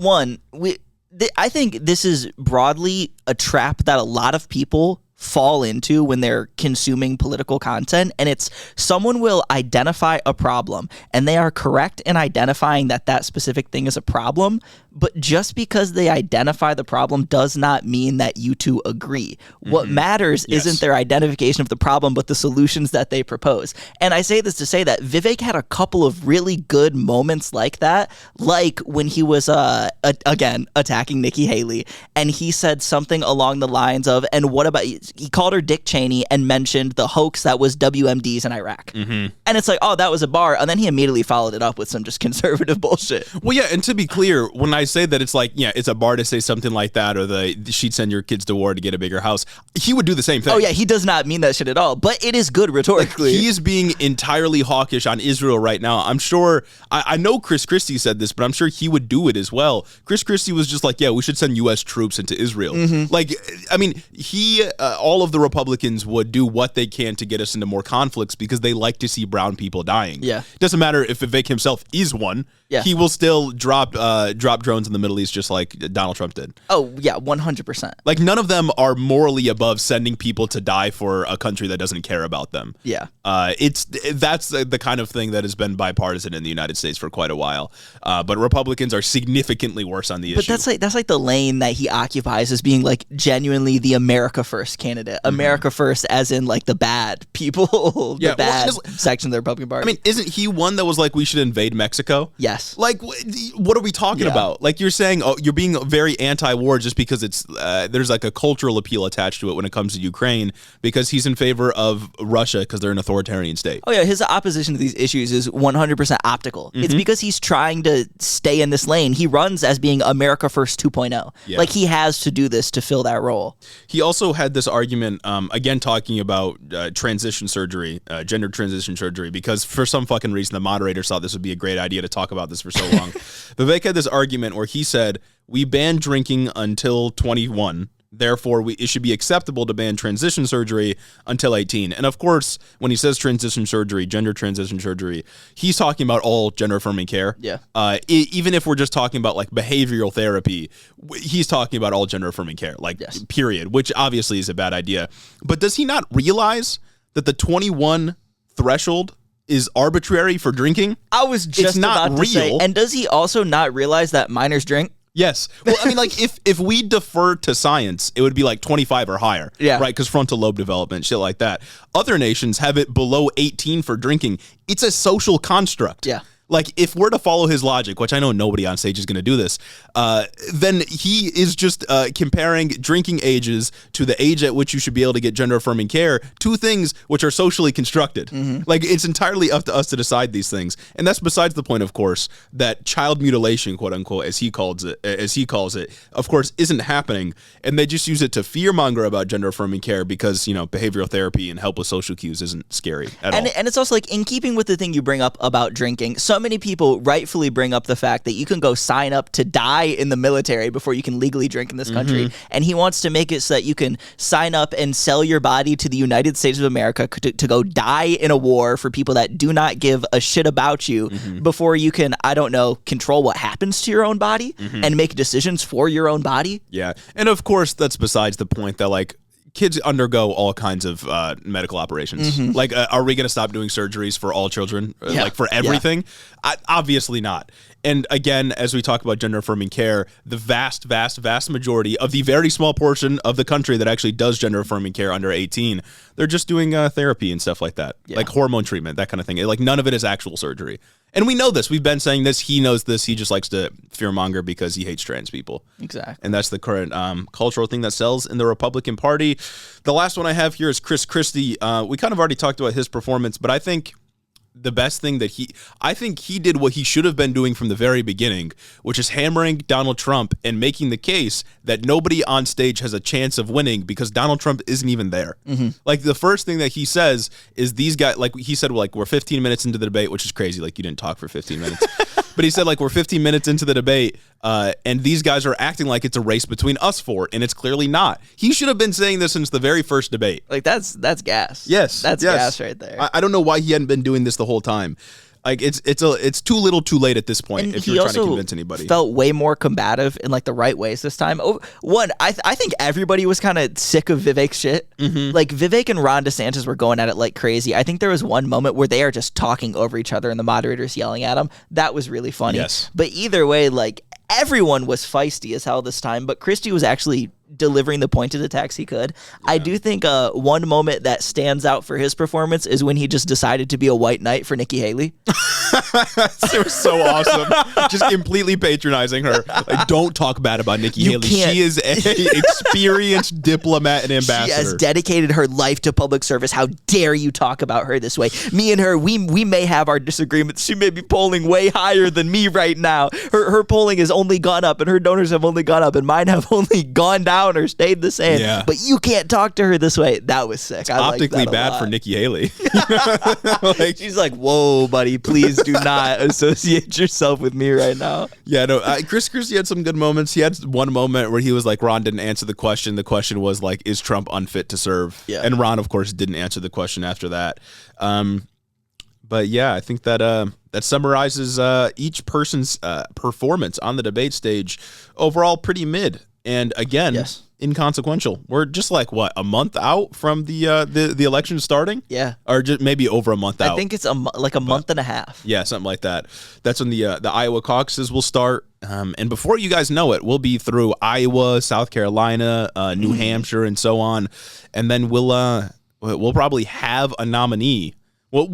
I think this is broadly a trap that a lot of people fall into when they're consuming political content, and it's someone will identify a problem and they are correct in identifying that specific thing is a problem, but just because they identify the problem does not mean that you two agree. What matters isn't their identification of the problem, but the solutions that they propose. And I say this to say that Vivek had a couple of really good moments like that, like when he was again attacking Nikki Haley, and he said something along the lines of, and what about, he called her Dick Cheney and mentioned the hoax that was WMDs in Iraq. And it's like, oh, that was a bar. And then he immediately followed it up with some just conservative bullshit. Well, yeah, and to be clear, when I say that it's like, yeah, it's a bar to say something like that, or she'd send your kids to war to get a bigger house, he would do the same thing. Oh, yeah, he does not mean that shit at all, but it is good rhetorically. Like, he is being entirely hawkish on Israel right now. I'm sure, I know Chris Christie said this, but I'm sure he would do it as well. Chris Christie was just like, yeah, we should send U.S. troops into Israel. Like, I mean, all of the Republicans would do what they can to get us into more conflicts because they like to see brown people dying. Yeah. It doesn't matter if Vivek himself is one. Yeah. He will still drop drones in the Middle East just like Donald Trump did. Oh, yeah, 100%. Like, none of them are morally above sending people to die for a country that doesn't care about them. Yeah. That's the kind of thing that has been bipartisan in the United States for quite a while. But Republicans are significantly worse on the issue. But that's like the lane that he occupies as being like genuinely the America First candidate. America First as in like the bad people, the bad section of the Republican Party. I mean, isn't he one that was like, we should invade Mexico? Yes. Like, what are we talking about? Like, you're saying, oh, you're being very anti-war just because it's there's like a cultural appeal attached to it when it comes to Ukraine, because he's in favor of Russia because they're an authoritarian state. Oh yeah, his opposition to these issues is 100% optical. It's because he's trying to stay in this lane. He runs as being America First 2.0. Yeah. Like, he has to do this to fill that role. He also had this argument, again, talking about transition surgery, gender transition surgery, because for some fucking reason the moderators thought this would be a great idea to talk about this for so long. Vivek had this argument where he said, we ban drinking until 21, Therefore, it should be acceptable to ban transition surgery until 18. And of course, when he says transition surgery, gender transition surgery, he's talking about all gender-affirming care. Yeah. Even if we're just talking about like behavioral therapy, he's talking about all gender-affirming care, like period, which obviously is a bad idea. But does he not realize that the 21 threshold is arbitrary for drinking? I was just about to say, and does he also not realize that minors drink? Yes. Well, I mean, like, if we defer to science, it would be like 25 or higher. Yeah. Right? Because frontal lobe development, shit like that. Other nations have it below 18 for drinking. It's a social construct. Yeah. Like, if we're to follow his logic, which I know nobody on stage is going to do this, then he is just comparing drinking ages to the age at which you should be able to get gender-affirming care, two things which are socially constructed. Like, it's entirely up to us to decide these things. And that's besides the point, of course, that child mutilation, quote-unquote, as he calls it, of course, isn't happening. And they just use it to fearmonger about gender-affirming care because, you know, behavioral therapy and help with social cues isn't scary at all. And it's also, like, in keeping with the thing you bring up about drinking, so many people rightfully bring up the fact that you can go sign up to die in the military before you can legally drink in this country. And he wants to make it so that you can sign up and sell your body to the United States of America to go die in a war for people that do not give a shit about you before you can, I don't know, control what happens to your own body and make decisions for your own body. Yeah. And of course, that's besides the point that, like, kids undergo all kinds of medical operations. Like, are we going to stop doing surgeries for all children? Like, for everything? Obviously not. And again, as we talk about gender-affirming care, the vast, vast, vast majority of the very small portion of the country that actually does gender-affirming care under 18, they're just doing therapy and stuff like that. Like hormone treatment, that kind of thing. Like, none of it is actual surgery. And we know this. We've been saying this. He knows this. He just likes to fearmonger because he hates trans people. Exactly. And that's the current cultural thing that sells in the Republican Party. The last one I have here is Chris Christie. We kind of already talked about his performance, but I think the best thing that I think he did what he should have been doing from the very beginning, which is hammering Donald Trump and making the case that nobody on stage has a chance of winning because Donald Trump isn't even there. Like, the first thing that he says is these guys, like he said, like, we're 15 minutes into the debate, which is crazy. Like, you didn't talk for 15 minutes. But he said, like, we're 15 minutes into the debate, and these guys are acting like it's a race between us four, and it's clearly not. He should have been saying this since the very first debate. Like, that's gas. Yes. That's gas right there. I don't know why he hadn't been doing this the whole time. Like, it's too little too late at this point if you're trying to convince anybody. Felt way more combative in, like, the right ways this time. One, I think everybody was kind of sick of Vivek's shit. Like, Vivek and Ron DeSantis were going at it like crazy. I think there was one moment where they are just talking over each other and the moderator's yelling at them. That was really funny. Yes. But either way, like, everyone was feisty as hell this time, but Christie was actually delivering the pointed attacks he could. I do think one moment that stands out for his performance is when he just decided to be a white knight for Nikki Haley. It was so awesome. Just completely patronizing her. Like, don't talk bad about Nikki Haley. She is an experienced diplomat and ambassador. She has dedicated her life to public service. How dare you talk about her this way? Me and her, we may have our disagreements. She may be polling way higher than me right now. Her polling has only gone up, and her donors have only gone up, and mine have only gone down or stayed the same. Yeah. But you can't talk to her this way. That was sick. It's optically bad for Nikki Haley. Like, she's like, whoa, buddy, please do not associate yourself with me right now. Yeah, no, Chris Christie had some good moments. He had one moment where he was like, Ron didn't answer the question. The question was like, is Trump unfit to serve? Yeah. And Ron, of course, didn't answer the question after that. But yeah, I think that that summarizes each person's performance on the debate stage. Overall, pretty mid. And again, inconsequential. We're just like, what, a month out from the election starting? Yeah. Or just maybe over a month out. I think it's like a month and a half. Yeah, something like that. That's when the Iowa caucuses will start. And before you guys know it, we'll be through Iowa, South Carolina, New Hampshire, and so on. And then we'll probably have a nominee. Well,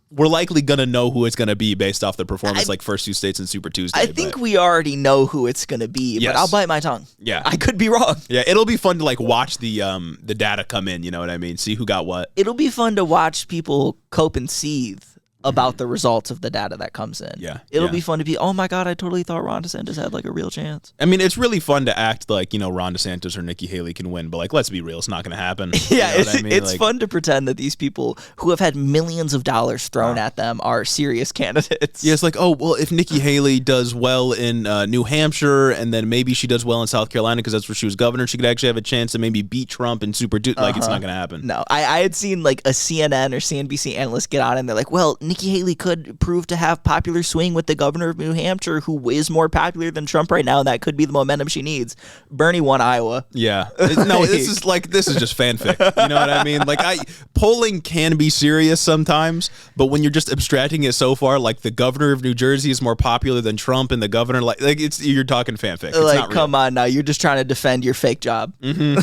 we're likely going to know who it's going to be based off the performance, like first two states and Super Tuesday. I think we already know who it's going to be, but I'll bite my tongue. Yeah. I could be wrong. Yeah, it'll be fun to like watch the data come in, you know what I mean? See who got what. It'll be fun to watch people cope and seethe about the results of the data that comes in. Yeah. It'll be fun to be, oh my God, I totally thought Ron DeSantis had like a real chance. I mean, it's really fun to act like, Ron DeSantis or Nikki Haley can win, but like, let's be real, it's not going to happen. Yeah, it's fun to pretend that these people who have had millions of dollars thrown at them are serious candidates. Yeah, it's like, oh, well, if Nikki Haley does well in New Hampshire and then maybe she does well in South Carolina because that's where she was governor, she could actually have a chance to maybe beat Trump and Super Duke. Like, it's not going to happen. No, I had seen like a CNN or CNBC analyst get on and they're like, well, Nikki Haley could prove to have popular swing with the governor of New Hampshire, who is more popular than Trump right now, and that could be the momentum she needs. Bernie won Iowa. Yeah. No, this is just fanfic. You know what I mean? Like, polling can be serious sometimes, but when you're just abstracting it so far, like the governor of New Jersey is more popular than Trump, and the governor, like you're talking fanfic. It's like, not real. Come on now, you're just trying to defend your fake job. Mm-hmm.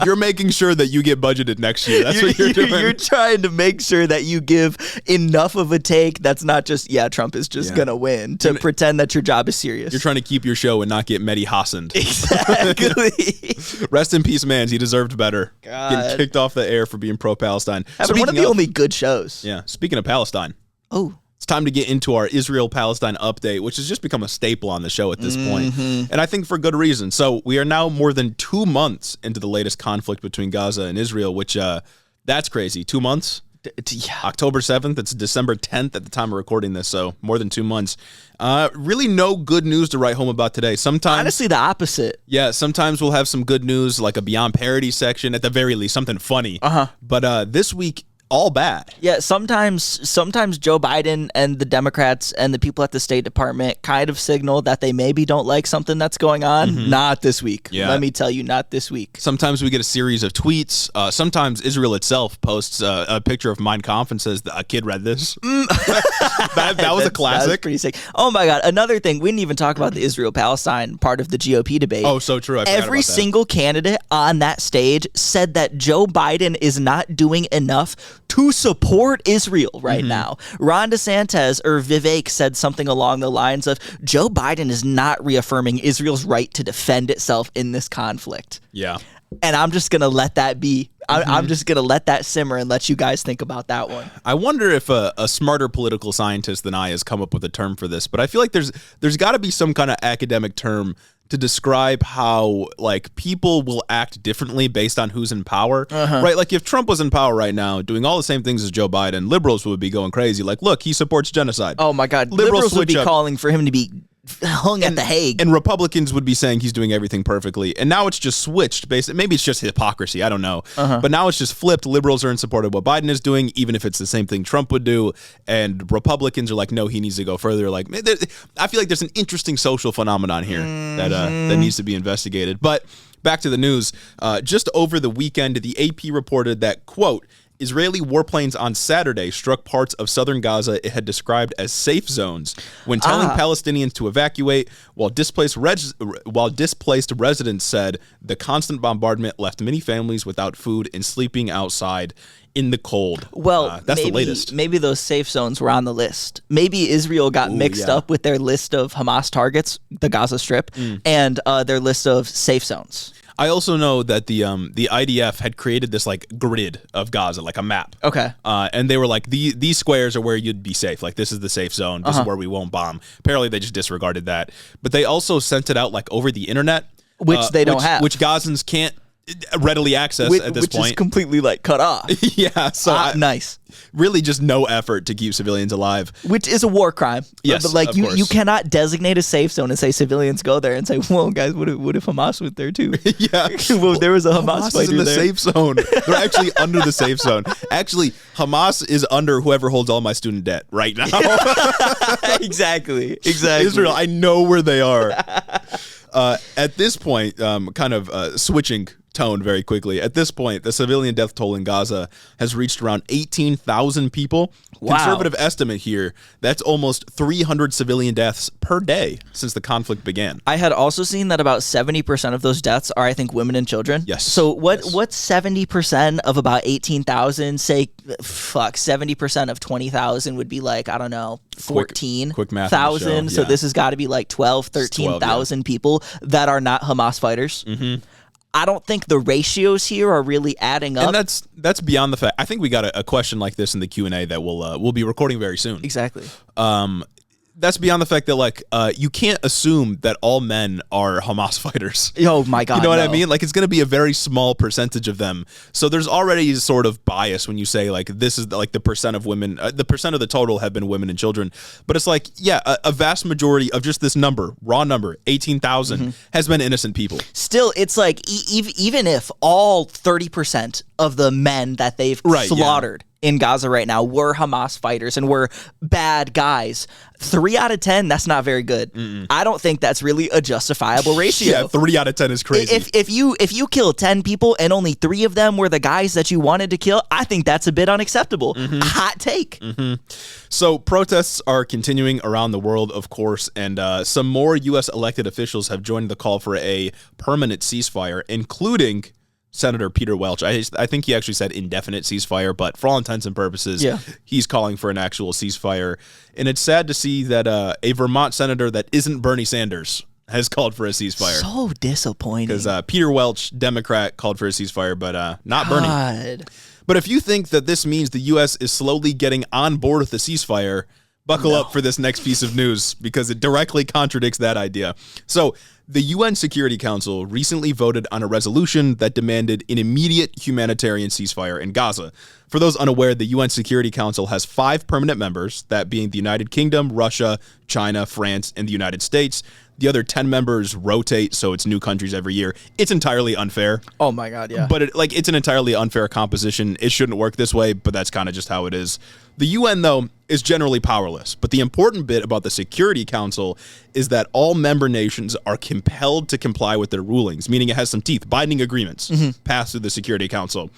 You're making sure that you get budgeted next year. That's what you're doing. You're trying to make sure that you give enough of a take that's not just, Trump is just gonna win, to pretend that your job is serious. You're trying to keep your show and not get Mehdi Hassan. Exactly. Rest in peace, man. He deserved better. God. Getting kicked off the air for being pro-Palestine. One of the only good shows. Yeah. Speaking of Palestine. Oh. It's time to get into our Israel-Palestine update, which has just become a staple on the show at this point. And I think for good reason. So we are now more than 2 months into the latest conflict between Gaza and Israel, which that's crazy. 2 months? October 7th. It's December 10th at the time of recording this, so more than 2 months. Really no good news to write home about today. Sometimes, honestly, the opposite. Yeah, sometimes we'll have some good news, like a Beyond Parody section, at the very least, something funny. But this week, all bad. Yeah, sometimes Joe Biden and the Democrats and the people at the State Department kind of signal that they maybe don't like something that's going on. Not this week. Yeah. Let me tell you, not this week. Sometimes we get a series of tweets. Sometimes Israel itself posts a picture of Mein Kampf and says, a kid read this. that was a classic. That was pretty sick. Oh my God. Another thing, we didn't even talk about the Israel-Palestine part of the GOP debate. Oh, so true. Every single candidate on that stage said that Joe Biden is not doing enough to support Israel right now. Ron DeSantis or Vivek said something along the lines of, Joe Biden is not reaffirming Israel's right to defend itself in this conflict. Yeah. And I'm just going to let that be. I'm just going to let that simmer and let you guys think about that one. I wonder if a smarter political scientist than I has come up with a term for this, but I feel like there's got to be some kind of academic term to describe how like people will act differently based on who's in power, right? Like if Trump was in power right now doing all the same things as Joe Biden, liberals would be going crazy. Like, look, he supports genocide. Oh my God. Liberals would be calling for him to be hung at The Hague. And Republicans would be saying he's doing everything perfectly. And now it's just switched. Maybe it's just hypocrisy. I don't know. But now it's just flipped. Liberals are in support of what Biden is doing, even if it's the same thing Trump would do. And Republicans are like, no, he needs to go further. Like, I feel like there's an interesting social phenomenon here that needs to be investigated. But back to the news. Just over the weekend, the AP reported that, quote, Israeli warplanes on Saturday struck parts of southern Gaza it had described as safe zones when telling Palestinians to evacuate, while displaced residents said the constant bombardment left many families without food and sleeping outside in the cold. Well, that's the latest. Maybe those safe zones were on the list. Maybe Israel got mixed up with their list of Hamas targets, the Gaza Strip, and their list of safe zones. I also know that the IDF had created this like grid of Gaza, like a map. Okay. And they were like, these squares are where you'd be safe. Like, this is the safe zone. This is where we won't bomb. Apparently, they just disregarded that. But they also sent it out like over the internet, which they don't have, which Gazans can't readily access at this point. Which is completely like cut off. Yeah. So nice. Really, just no effort to keep civilians alive, which is a war crime. Yes, but like you cannot designate a safe zone and say civilians go there and say, "Well, guys, what if Hamas went there too?" Yeah, well, there was a Hamas fighter is in the there. safe zone. They're actually under the safe zone. Actually, Hamas is under whoever holds all my student debt right now. Exactly. Israel, I know where they are. At this point, kind of switching tone very quickly. At this point, the civilian death toll in Gaza has reached around 18,000 people. Wow. Conservative estimate here, that's almost 300 civilian deaths per day since the conflict began. I had also seen that about 70% of those deaths are, I think, women and children. Yes. So what's 70% of about 18,000? Say, 70% of 20,000 would be like, I don't know, 14,000. Quick math. Yeah. So this has got to be like 12, 13,000 people that are not Hamas fighters. I don't think the ratios here are really adding up. And that's beyond the fact. I think we got a question like this in the Q&A that we'll be recording very soon. Exactly. That's beyond the fact that, like, you can't assume that all men are Hamas fighters. Oh, my God. You know what I mean? Like, it's going to be a very small percentage of them. So there's already sort of bias when you say, like, this is, like, the percent of women, the percent of the total have been women and children. But it's like, yeah, a vast majority of just this number, raw number, 18,000, has been innocent people. Still, it's like, even if all 30% of the men that they've slaughtered in Gaza right now were Hamas fighters and were bad guys, 3 out of 10, that's not very good. I don't think that's really a justifiable ratio. Yeah, 3 out of 10 is crazy. If you kill 10 people and only 3 of them were the guys that you wanted to kill, I think that's a bit unacceptable. Hot take. So protests are continuing around the world, of course, and some more U.S. elected officials have joined the call for a permanent ceasefire, including Senator Peter Welch. I think he actually said indefinite ceasefire, but for all intents and purposes, he's calling for an actual ceasefire. And it's sad to see that a Vermont senator that isn't Bernie Sanders has called for a ceasefire. So disappointing. Because Peter Welch, Democrat, called for a ceasefire, but not Bernie. But if you think that this means the U.S. is slowly getting on board with the ceasefire, buckle up for this next piece of news, because it directly contradicts that idea. So the UN Security Council recently voted on a resolution that demanded an immediate humanitarian ceasefire in Gaza. For those unaware, the UN Security Council has 5 permanent members, that being the United Kingdom, Russia, China, France, and the United States. The other 10 members rotate, so it's new countries every year. It's entirely unfair. Oh my God, yeah. But it's an entirely unfair composition. It shouldn't work this way, but that's kind of just how it is. The UN, though, is generally powerless. But the important bit about the Security Council is that all member nations are compelled to comply with their rulings, meaning it has some teeth, binding agreements passed through the Security Council.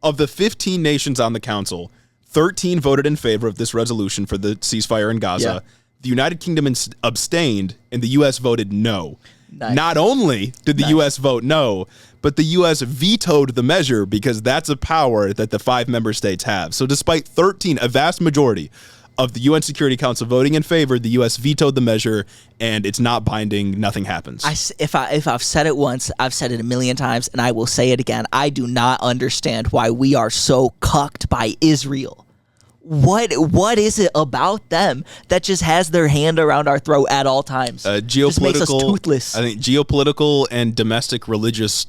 Of the 15 nations on the council, 13 voted in favor of this resolution for the ceasefire in Gaza. Yeah. The United Kingdom abstained, and the U.S. voted no. Nice. Not only did the U.S. vote no, but the U.S. vetoed the measure because that's a power that the 5 member states have. So despite 13, a vast majority of the UN Security Council voting in favor, the U.S. vetoed the measure, and it's not binding. Nothing happens. If I've said it once, I've said it a million times, and I will say it again. I do not understand why we are so cucked by Israel. What is it about them that just has their hand around our throat at all times? Geopolitical, just makes us toothless. I think geopolitical and domestic religious,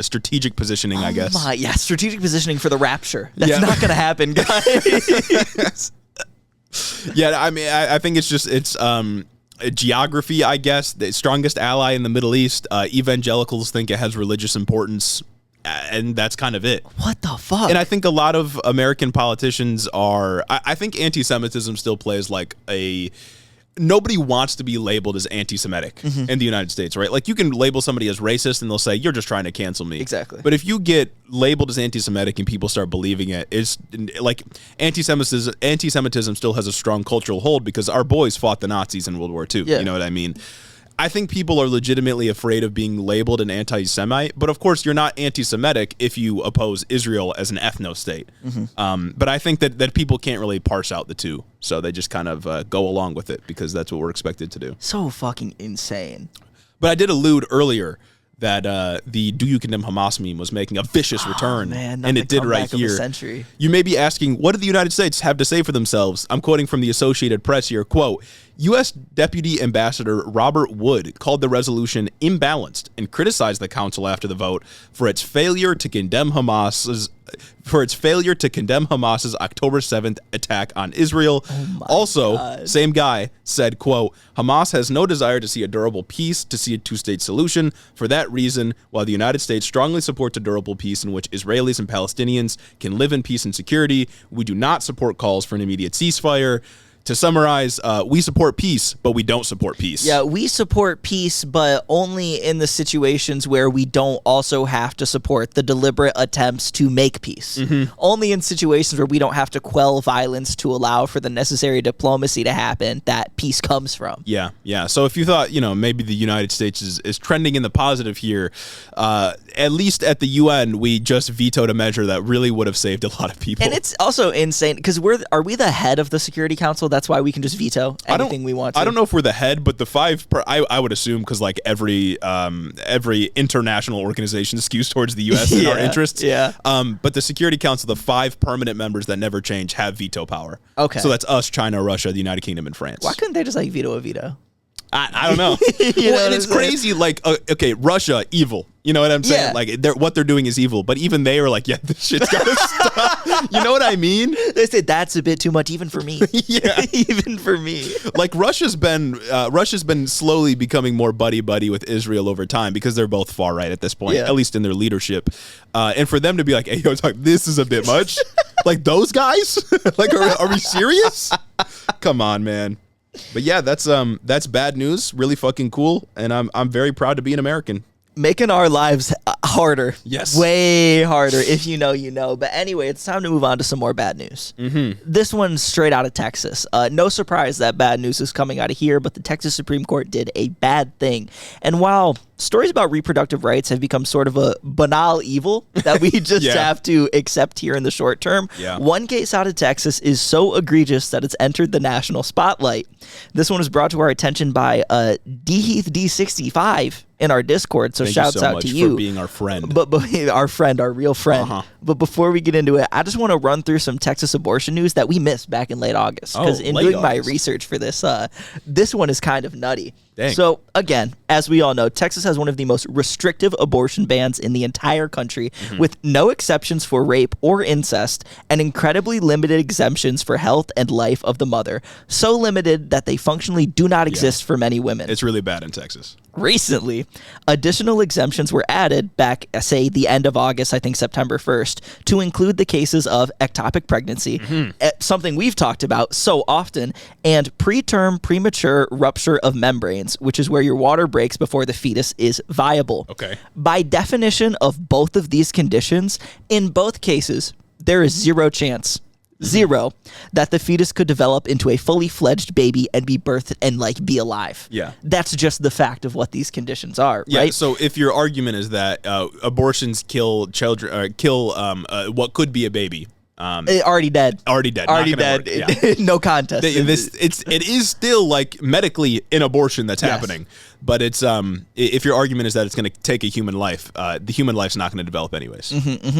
strategic positioning, I guess. Strategic positioning for the rapture. That's not going to happen, guys. Yeah, I mean, I think it's geography, I guess. The strongest ally in the Middle East. Evangelicals think it has religious importance. And that's kind of it. What the fuck? And I think a lot of American politicians are... I think anti-Semitism still plays like a... Nobody wants to be labeled as anti-Semitic in the United States, right? Like, you can label somebody as racist and they'll say, you're just trying to cancel me. Exactly. But if you get labeled as anti-Semitic and people start believing it, it's like anti-Semitism still has a strong cultural hold because our boys fought the Nazis in World War II. Yeah. You know what I mean? I think people are legitimately afraid of being labeled an anti-Semite, but of course you're not anti-Semitic if you oppose Israel as an ethno-state. But I think that people can't really parse out the two, so they just kind of go along with it because that's what we're expected to do. So fucking insane. But I did allude earlier that the "Do You Condemn Hamas" meme was making a vicious return, and it did right here. You may be asking, what do the United States have to say for themselves? I'm quoting from the Associated Press here, quote, U.S. Deputy Ambassador Robert Wood called the resolution imbalanced and criticized the council after the vote for its failure to condemn Hamas's October 7th attack on Israel. God. Same guy said, quote, Hamas has no desire to see a durable peace, to see a two-state solution. For that reason, while the United States strongly supports a durable peace in which Israelis and Palestinians can live in peace and security, we do not support calls for an immediate ceasefire. To summarize, we support peace, but we don't support peace. Yeah, we support peace, but only in the situations where we don't also have to support the deliberate attempts to make peace. Only in situations where we don't have to quell violence to allow for the necessary diplomacy to happen that peace comes from. Yeah. So if you thought, maybe the United States is trending in the positive here, at least at the UN, we just vetoed a measure that really would have saved a lot of people. And it's also insane because are we the head of the Security Council? that's why we can just veto anything we want to. I don't know if we're the head, but the 5 I would assume, because like every international organization skews towards the U.S. in our interests. Yeah. But the Security Council, the 5 permanent members that never change, have veto power. Okay. So that's us, China, Russia, the United Kingdom, and France. Why couldn't they just like veto a veto? I don't know. Well, and it's crazy. Like, okay, Russia, evil. You know what I'm saying? Yeah. Like, what they're doing is evil. But even they are like, yeah, this shit's gotta stop. You know what I mean? They said that's a bit too much, even for me. Yeah, even for me. Like Russia's been slowly becoming more buddy with Israel over time, because they're both far right at this point, at least in their leadership. And for them to be like, hey, yo, this is a bit much. Like those guys? Like, are we serious? Come on, man. But yeah, that's bad news. Really fucking cool, and I'm very proud to be an American. Making our lives harder. Yes. Way harder. If you know, you know. But anyway, it's time to move on to some more bad news. Mm-hmm. This one's straight out of Texas. No surprise that bad news is coming out of here, but the Texas Supreme Court did a bad thing. And while stories about reproductive rights have become sort of a banal evil that we just have to accept here in the short term, one case out of Texas is so egregious that it's entered the national spotlight. This one was brought to our attention by Heath D65 in our Discord, so shouts out to you for being our friend. But our real friend. But before we get into it, I just want to run through some Texas abortion news that we missed back in late August, because in doing my research for this, this one is kind of nutty. Dang. So again, as we all know, Texas has one of the most restrictive abortion bans in the entire country, with no exceptions for rape or incest, and incredibly limited exemptions for health and life of the mother. So limited that they functionally do not exist for many women. It's really bad in Texas. Recently, additional exemptions were added back, say, the end of August, I think September 1st, to include the cases of ectopic pregnancy, something we've talked about so often, and preterm premature rupture of membranes, which is where your water breaks before the fetus is viable. Okay. By definition of both of these conditions, in both cases, there is zero chance that the fetus could develop into a fully fledged baby and be birthed and like be alive. Yeah. That's just the fact of what these conditions are, right? So if your argument is that abortions kill children, what could be a baby, already dead. Yeah. No contest. It is still like medically an abortion that's happening, but it's if your argument is that it's going to take a human life, the human life's not going to develop anyways.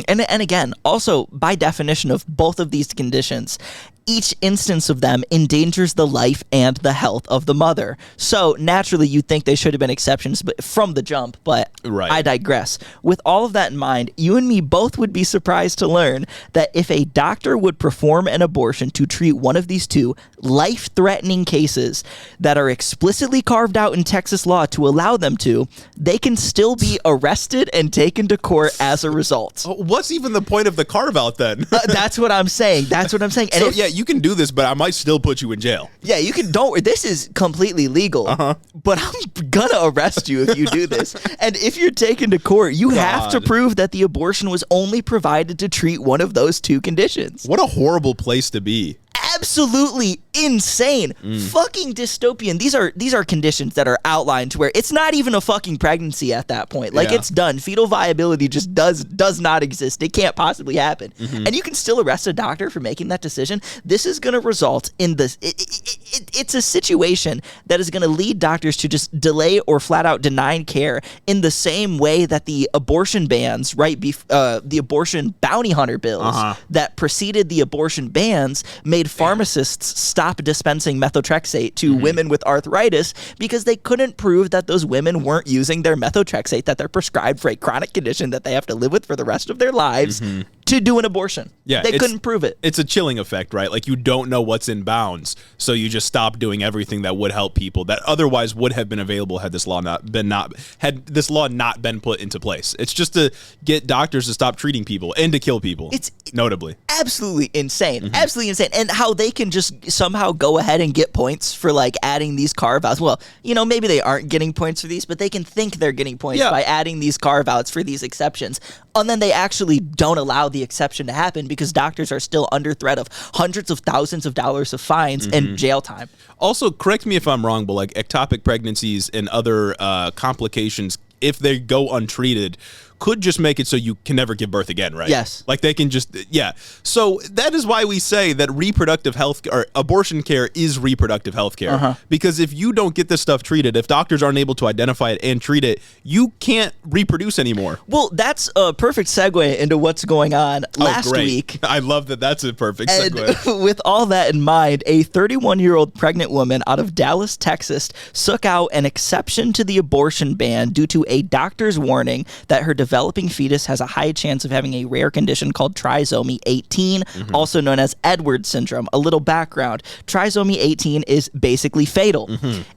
And again, also by definition of both of these conditions, each instance of them endangers the life and the health of the mother. So naturally, you'd think they should have been exceptions, but from the jump. But I digress. With all of that in mind, you and me both would be surprised to learn that if a doctor would perform an abortion to treat one of these two life-threatening cases that are explicitly carved out in Texas law to allow them to, they can still be arrested and taken to court as a result. What's even the point of the carve-out then? That's what I'm saying. And so you can do this, but I might still put you in jail. Yeah, you can. This is completely legal, but I'm gonna arrest you if you do this. And if you're taken to court, you have to prove that the abortion was only provided to treat one of those two conditions. What a horrible place to be. Absolutely insane. Fucking dystopian. These are conditions that are outlined to where it's not even a fucking pregnancy at that point. Like it's done. Fetal viability just does not exist. It can't possibly happen. And you can still arrest a doctor for making that decision. This is going to result in this. It's a situation that is going to lead doctors to just delay or flat out deny care in the same way that the abortion bans, the abortion bounty hunter bills that preceded the abortion bans made pharmacists stop dispensing methotrexate to women with arthritis because they couldn't prove that those women weren't using their methotrexate that they're prescribed for a chronic condition that they have to live with for the rest of their lives to do an abortion. Yeah, they couldn't prove it. It's a chilling effect, right? Like you don't know what's in bounds, so you just stop doing everything that would help people that otherwise would have been available had this law not been put into place. It's just to get doctors to stop treating people and to kill people. It's notably absolutely insane. Absolutely insane. And how they can just somehow go ahead and get points for like adding these carve-outs. Well, maybe they aren't getting points for these, but they can think they're getting points by adding these carve-outs for these exceptions. And then they actually don't allow the exception to happen because doctors are still under threat of hundreds of thousands of dollars of fines and jail time. Also, correct me if I'm wrong, but like ectopic pregnancies and other complications, if they go untreated, could just make it so you can never give birth again, right? Yes. Like they can just, yeah. So that is why we say that reproductive health or abortion care is reproductive health care. Because if you don't get this stuff treated, if doctors aren't able to identify it and treat it, you can't reproduce anymore. Well, that's a perfect segue into what's going on last week. I love that. That's a perfect segue. And with all that in mind, a 31-year-old pregnant woman out of Dallas, Texas, took out an exception to the abortion ban due to a doctor's warning that her developing fetus has a high chance of having a rare condition called trisomy 18, also known as Edwards syndrome. A little background. Trisomy 18 is basically fatal.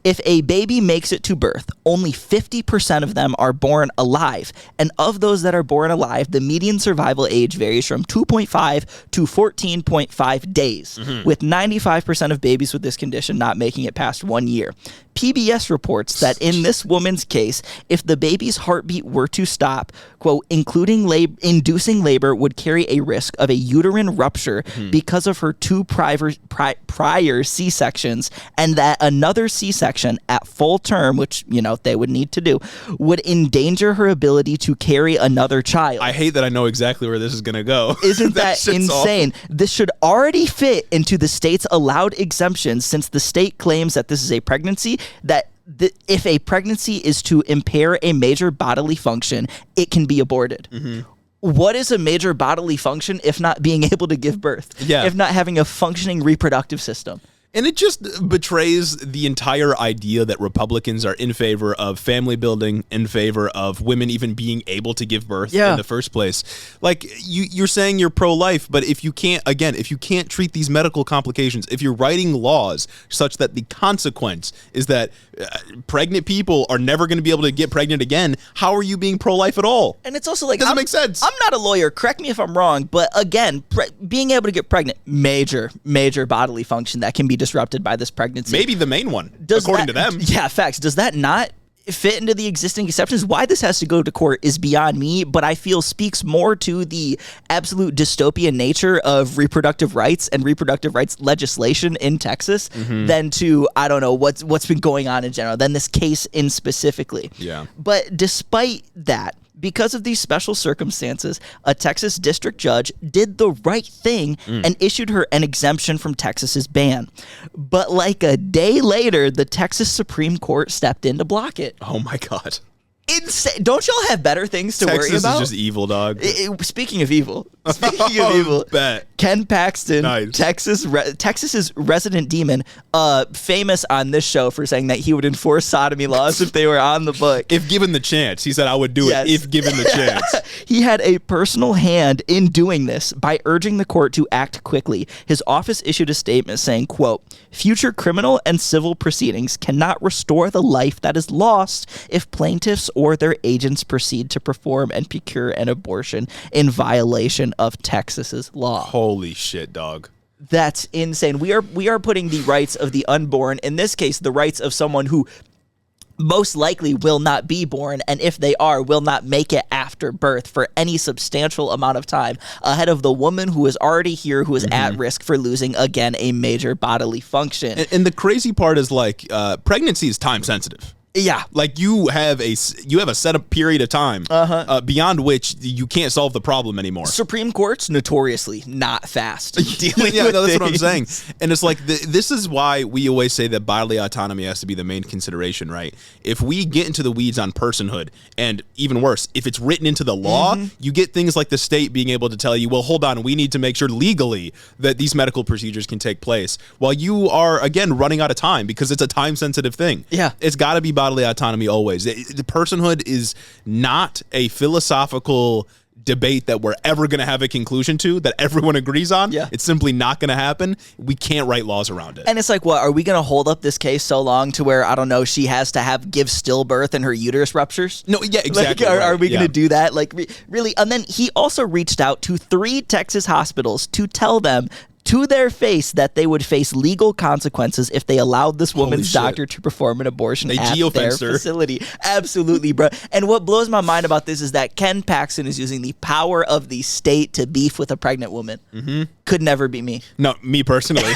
If a baby makes it to birth, only 50% of them are born alive. And of those that are born alive, the median survival age varies from 2.5 to 14.5 days, with 95% of babies with this condition not making it past 1 year. PBS reports that in this woman's case, if the baby's heartbeat were to stop, quote, inducing labor would carry a risk of a uterine rupture because of her two prior C-sections, and that another C-section at full term, which, you know, they would need to do, would endanger her ability to carry another child. I hate that I know exactly where this is going to go. Isn't that insane? This should already fit into the state's allowed exemptions, since the state claims that this is a pregnancy that if a pregnancy is to impair a major bodily function, it can be aborted. What is a major bodily function if not being able to give birth? Yeah. If not having a functioning reproductive system? And it just betrays the entire idea that Republicans are in favor of family building, in favor of women even being able to give birth in the first place. Like, you're saying you're pro-life, but if you can't treat these medical complications, if you're writing laws such that the consequence is that pregnant people are never going to be able to get pregnant again, how are you being pro-life at all? And it's also like, doesn't make sense. I'm not a lawyer. Correct me if I'm wrong, but again, being able to get pregnant, major bodily function that can be disrupted by this pregnancy. Maybe the main one, according to them. Yeah, facts. Does that not fit into the existing exceptions? Why this has to go to court is beyond me, but I feel speaks more to the absolute dystopian nature of reproductive rights and reproductive rights legislation in Texas than to, I don't know, what's been going on in general, than this case in specifically. Yeah. But despite that, because of these special circumstances, a Texas district judge did the right thing and issued her an exemption from Texas's ban. But like a day later, the Texas Supreme Court stepped in to block it. Oh my God. Insane. Don't y'all have better things to worry about? Texas is just evil, dog. Speaking of evil, Bet. Ken Paxton, Nice. Texas's resident demon, famous on this show for saying that he would enforce sodomy laws if they were on the book. If given the chance. He said, I would do it if given the chance. He had a personal hand in doing this by urging the court to act quickly. His office issued a statement saying, quote, future criminal and civil proceedings cannot restore the life that is lost if plaintiffs or their agents proceed to perform and procure an abortion in violation of Texas's law. Holy shit, dog. That's insane. We are putting the rights of the unborn, in this case, the rights of someone who most likely will not be born, and if they are, will not make it after birth for any substantial amount of time, ahead of the woman who is already here, who is at risk for losing, again, a major bodily function. And the crazy part is, like, pregnancy is time sensitive. Yeah. Like, you have a set up period of time beyond which you can't solve the problem anymore. Supreme Court's notoriously not fast dealing yeah, with no, that's things. what I'm saying. And it's like, this is why we always say that bodily autonomy has to be the main consideration, right? If we get into the weeds on personhood, and even worse, if it's written into the law, you get things like the state being able to tell you, well, hold on, we need to make sure legally that these medical procedures can take place, while you are, again, running out of time, because it's a time-sensitive thing. Yeah. It's got to be bodily autonomy always. The personhood is not a philosophical debate that we're ever going to have a conclusion to, that everyone agrees on. Yeah. It's simply not going to happen. We can't write laws around it. And it's like, what, are we going to hold up this case so long to where, I don't know, she has to give stillbirth and her uterus ruptures? No, yeah, exactly. Like, are we going to do that? Like, really? And then he also reached out to 3 Texas hospitals to tell them to their face that they would face legal consequences if they allowed this woman's doctor to perform an abortion at their facility. Absolutely, bro. And what blows my mind about this is that Ken Paxton is using the power of the state to beef with a pregnant woman. Could never be me. No, me personally.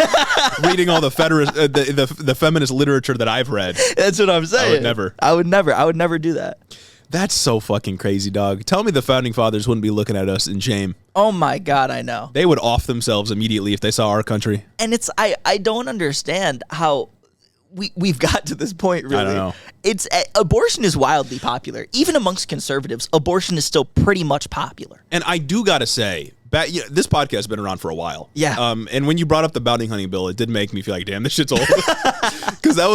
Reading all the feminist literature that I've read. That's what I'm saying. I would never. I would never do that. That's so fucking crazy, dog. Tell me the founding fathers wouldn't be looking at us in shame. Oh my God, I know. They would off themselves immediately if they saw our country. And I don't understand how we've got to this point, really. I don't know. Abortion is wildly popular. Even amongst conservatives, abortion is still pretty much popular. And I do got to say, this podcast has been around for a while. Yeah. And when you brought up the bounty hunting bill, it did make me feel like, damn, this shit's old. Because that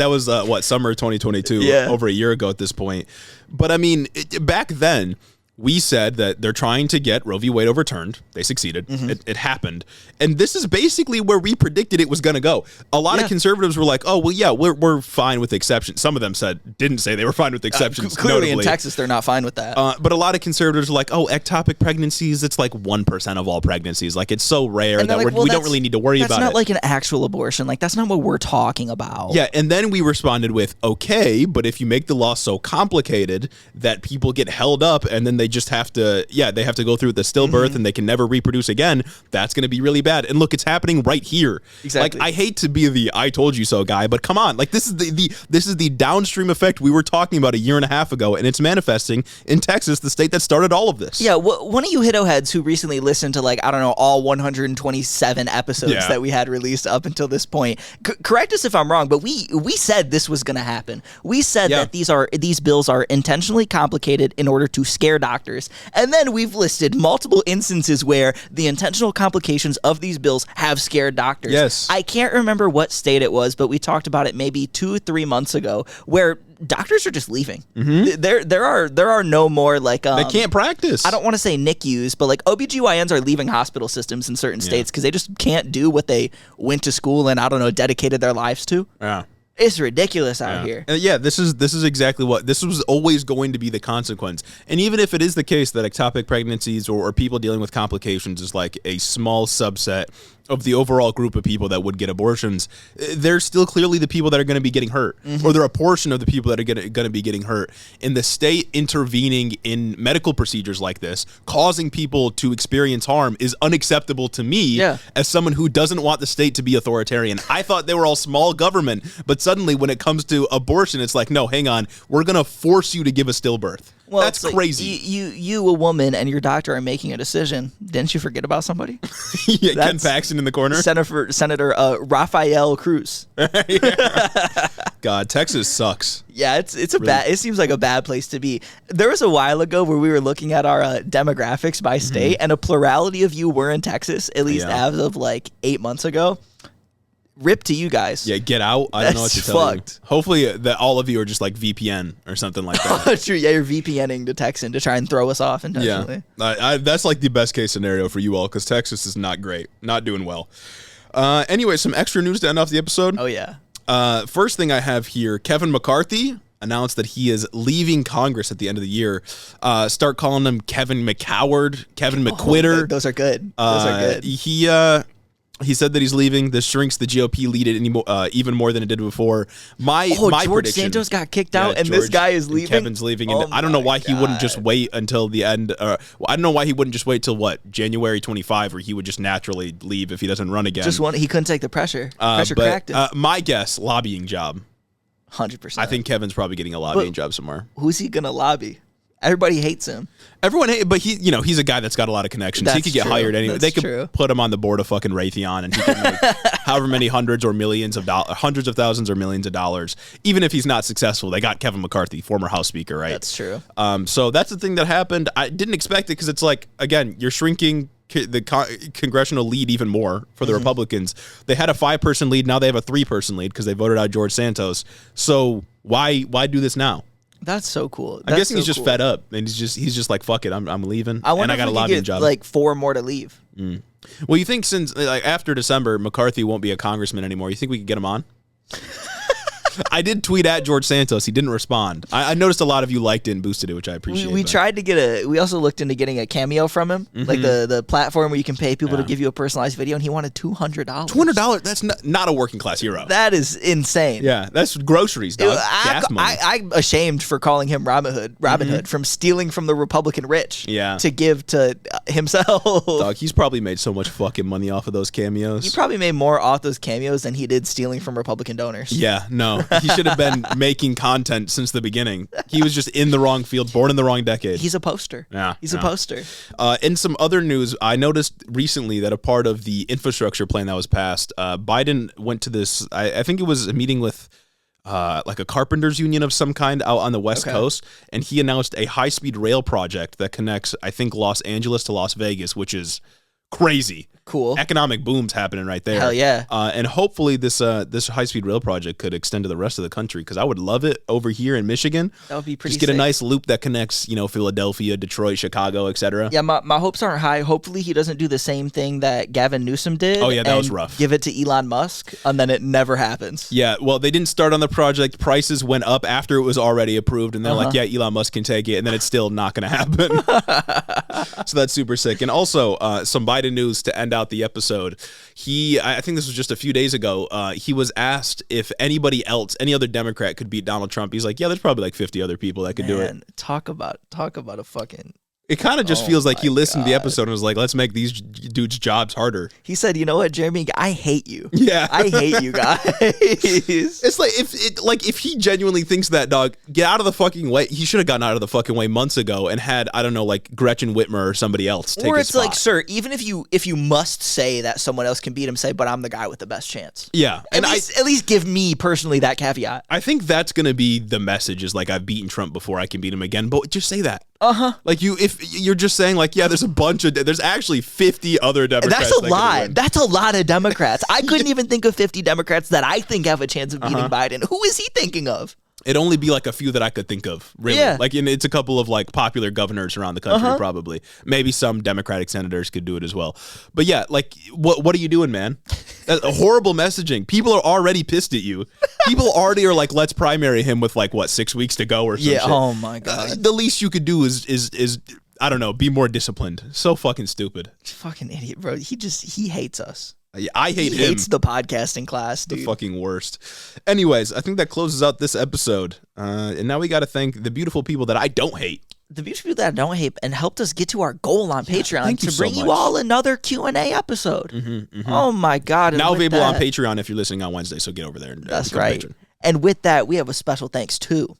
was summer 2022, over a year ago at this point. But I mean, back then, we said that they're trying to get Roe v. Wade overturned. They succeeded. It happened. And this is basically where we predicted it was going to go. A lot of conservatives were like, oh, well, yeah, we're fine with exceptions. Some of them didn't say they were fine with exceptions. Clearly in Texas, they're not fine with that. But a lot of conservatives are like, oh, ectopic pregnancies, it's like 1% of all pregnancies. Like, it's so rare that we don't really need to worry about it. That's not like an actual abortion. Like, that's not what we're talking about. Yeah, and then we responded with, okay, but if you make the law so complicated that people get held up and then they just have to, they have to go through the stillbirth and they can never reproduce again, that's going to be really bad. And look, it's happening right here. Exactly. Like, I hate to be the I told you so guy, but come on. Like, this is the downstream effect we were talking about a year and a half ago, and it's manifesting in Texas, the state that started all of this. Yeah, one of you hiddo heads who recently listened to, like, I don't know, all 127 episodes that we had released up until this point, correct us if I'm wrong, but we said this was going to happen. We said that these bills are intentionally complicated in order to scare doctors. And then we've listed multiple instances where the intentional complications of these bills have scared doctors. Yes. I can't remember what state it was, but we talked about it maybe 2-3 months ago, where doctors are just leaving. There are no more, like, they can't practice. I don't want to say NICUs, but like OBGYNs are leaving hospital systems in certain states because they just can't do what they went to school and, I don't know, dedicated their lives to. Yeah. It's ridiculous out here. This is exactly what this was always going to be the consequence. And even if it is the case that ectopic pregnancies or people dealing with complications is like a small subset of the overall group of people that would get abortions, they're still clearly the people that are going to be getting hurt, or they're a portion of the people that are going to be getting hurt. And the state intervening in medical procedures like this, causing people to experience harm, is unacceptable to me as someone who doesn't want the state to be authoritarian. I thought they were all small government, but suddenly when it comes to abortion, it's like, no, hang on, we're going to force you to give a stillbirth. Well, that's crazy. You, a woman, and your doctor are making a decision. Didn't you forget about somebody? Ken Paxton in the corner. Senator Rafael Cruz. God, Texas sucks. Yeah, it's a really bad. It seems like a bad place to be. There was a while ago where we were looking at our demographics by state, and a plurality of you were in Texas, at least as of like 8 months ago. Rip to you guys. Yeah, get out. I don't know what to tell you. Hopefully that all of you are just like VPN or something like that. True. Yeah, you're VPNing to Texan to try and throw us off intentionally. Yeah, that's like the best case scenario for you all, because Texas is not great, not doing well. Anyway, some extra news to end off the episode. Oh yeah. First thing I have here: Kevin McCarthy announced that he is leaving Congress at the end of the year. Start calling him Kevin McCoward, Kevin McQuitter. Those are good. Those are good. He said that he's leaving. This shrinks the GOP lead even more than it did before. My George Santos got kicked out, and this guy is leaving. Kevin's leaving, and I don't know why he wouldn't just wait until the end. I don't know why he wouldn't just wait till January 25, where he would just naturally leave if he doesn't run again. He couldn't take the pressure. Cracked him. My guess, lobbying job. 100%. I think Kevin's probably getting a lobbying job somewhere. Who's he gonna lobby? Everybody hates him. But he's a guy that's got a lot of connections. He could get hired anyway. They could put him on the board of fucking Raytheon, and he can make however many hundreds of thousands or millions of dollars. Even if he's not successful, they got Kevin McCarthy, former House Speaker, right? That's true. So that's the thing that happened. I didn't expect it, because it's like, again, you're shrinking the congressional lead even more for the Republicans. They had a 5-person lead. Now they have a 3-person lead because they voted out George Santos. So why do this now? That's so cool. I'm guessing he's just fed up, and he's just like, fuck it, I'm leaving. I got a lobbying job. Like 4 more to leave. Well, you think since after December, McCarthy won't be a congressman anymore, you think we could get him on? I did tweet at George Santos. He didn't respond. I noticed a lot of you liked it and boosted it, which I appreciate. We tried to get we also looked into getting a cameo from him, like the platform where you can pay people to give you a personalized video, and he wanted $200. $200? That's not a working class hero. That is insane. Yeah, that's groceries, dog. Gas money. I'm ashamed for calling him Robin Hood, from stealing from the Republican rich to give to himself. Dog, he's probably made so much fucking money off of those cameos. He probably made more off those cameos than he did stealing from Republican donors. Yeah, no. He should have been making content since the beginning. He was just in the wrong field, born in the wrong decade. He's a poster. Yeah, He's a poster. In some other news, I noticed recently that a part of the infrastructure plan that was passed, Biden went to this, I think it was a meeting with like a carpenters union of some kind out on the West Coast, and he announced a high-speed rail project that connects, I think, Los Angeles to Las Vegas, which is crazy. Cool. Economic boom's happening right there. Hell yeah. And hopefully this high-speed rail project could extend to the rest of the country, because I would love it over here in Michigan. That would be pretty Just get sick. a nice loop that connects, Philadelphia, Detroit, Chicago, etc. Yeah, my hopes aren't high. Hopefully he doesn't do the same thing that Gavin Newsom did. Oh, yeah, that was and rough. Give it to Elon Musk, and then it never happens. Yeah, well, they didn't start on the project. Prices went up after it was already approved, and they're like, yeah, Elon Musk can take it, and then it's still not going to happen. So that's super sick. And also, some Biden news to end out the episode. I think this was just a few days ago, he was asked if anybody else, any other Democrat could beat Donald Trump. He's like, yeah, there's probably like 50 other people that could do it. Talk about a fucking... It kind of just feels like he listened to the episode and was like, let's make these dudes' jobs harder. He said, you know what, Jeremy, I hate you. Yeah. I hate you guys. It's like if he genuinely thinks that, dog, get out of the fucking way. He should have gotten out of the fucking way months ago and had, I don't know, like Gretchen Whitmer or somebody else take or his it's spot. like, sir, even if you must say that someone else can beat him, say, but I'm the guy with the best chance. Yeah. And at least give me personally that caveat. I think that's going to be the message, is like, I've beaten Trump before, I can beat him again. But just say that. Like if you're just saying like, yeah, there's actually 50 other Democrats. That's a lot. That's a lot of Democrats. I couldn't even think of 50 Democrats that I think have a chance of beating Biden. Who is he thinking of? It'd only be like a few that I could think of, really. Yeah. Like, it's a couple of like popular governors around the country, probably. Maybe some Democratic senators could do it as well. But yeah, like, what are you doing, man? That's a horrible messaging. People are already pissed at you. People already are like, let's primary him with like, 6 weeks to go or something. Yeah. Oh my god. The least you could do is I don't know, be more disciplined. So fucking stupid. Fucking idiot, bro. He hates us. I hate him. He hates the podcasting class, dude. The fucking worst. Anyways, I think that closes out this episode. And now we got to thank the beautiful people that I don't hate. The beautiful people that I don't hate and helped us get to our goal on Patreon thank you to so bring you much. all another Q&A episode. Oh my god. And Now with available on that- Patreon if you're listening on Wednesday, so get over there. And That's become a right. patron. And with that, we have a special thanks to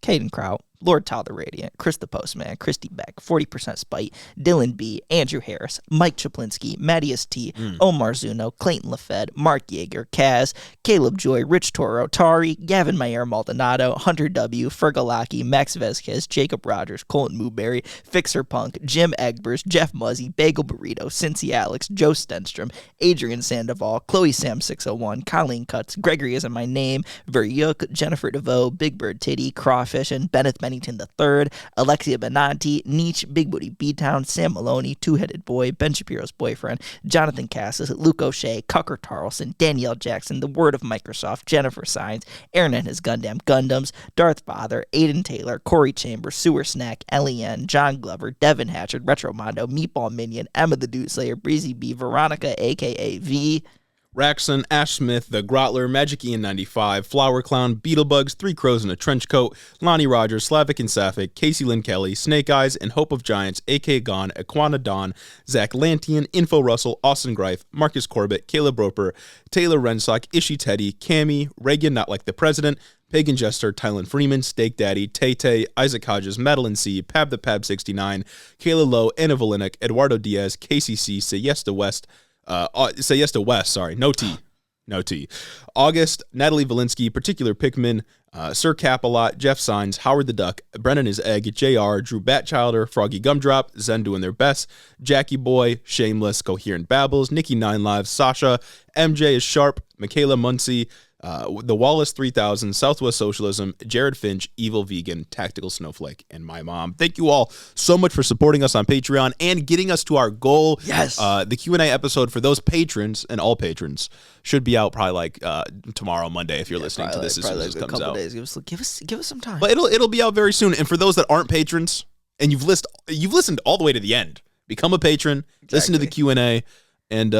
Caden Kraut, Lord Tyler the Radiant, Chris the Postman, Christy Beck, 40% Spite, Dylan B, Andrew Harris, Mike Chaplinsky, Mattias T, Omar Zuno, Clayton LaFed, Mark Yeager, Kaz, Caleb Joy, Rich Toro, Tari, Gavin Mayer Maldonado, Hunter W, Fergalaki, Max Vesquez, Jacob Rogers, Colton Mooberry, Fixer Punk, Jim Egbers, Jeff Muzzy, Bagel Burrito, Cincy Alex, Joe Stenstrom, Adrian Sandoval, Chloe Sam 601, Colleen Cuts, Gregory Isn't My Name, Veryuk, Jennifer DeVoe, Big Bird Titty, Crawfish, and Bennett Bennington III, Alexia Benanti, Nietzsche, Big Booty B-Town, Sam Maloney, Two-Headed Boy, Ben Shapiro's Boyfriend, Jonathan Cassis, Luke O'Shea, Cucker Tarlson, Danielle Jackson, The Word of Microsoft, Jennifer Sines, Aaron and his Gundam Gundams, Darth Father, Aiden Taylor, Corey Chambers, Sewer Snack, Eliane, John Glover, Devin Hatchard, Retro Mondo, Meatball Minion, Emma the Dude Slayer, Breezy B, Veronica, aka V, Raxon, Ash Smith, The Grotler, Magic Ian 95, Flower Clown, Beetlebugs, Three Crows in a Trench Coat, Lonnie Rogers, Slavic and Sapphic, Casey Lynn Kelly, Snake Eyes, and Hope of Giants, AK Gone, Aquana Dawn, Zach Lantian, Info Russell, Austin Greif, Marcus Corbett, Caleb Roper, Taylor Rensock, Ishi Teddy, Cammy, Reagan Not Like the President, Pagan Jester, Tylen Freeman, Steak Daddy, Tay-Tay, Isaac Hodges, Madeline C, Pab the Pab 69, Kayla Lowe, Anna Volinick, Eduardo Diaz, KCC, Say Yes to West, Say Yes to West, sorry, no T. August, Natalie Valinsky, Particular Pikmin, Sir Capalot, Jeff Signs, Howard the Duck, Brennan is Egg, JR, Drew Batchilder, Froggy Gumdrop, Zen Doing Their Best, Jackie Boy, Shameless, Coherent Babbles, Nikki 9 Lives, Sasha, MJ is Sharp, Michaela Muncie, The Wallace 3000, Southwest Socialism, Jared Finch, Evil Vegan, Tactical Snowflake, and my mom. Thank you all so much for supporting us on Patreon and getting us to our goal. Yes. The Q&A episode for those patrons and all patrons should be out probably like tomorrow, Monday, if you're listening to this as soon as it comes out. Days. Give us some time. But it'll be out very soon. And for those that aren't patrons and you've listened all the way to the end, become a patron, listen to the Q&A, and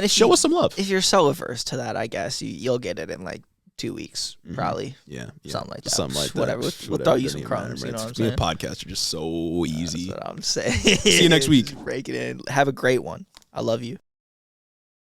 show us some love. If you're so averse to that, I guess you'll get it in like 2 weeks, probably. Yeah. Something like that. Something like that. Whatever. We'll throw you some crumbs. You know what I'm saying? Podcasts are just so easy. That's what I'm saying. See you next week. Break it in. Have a great one. I love you.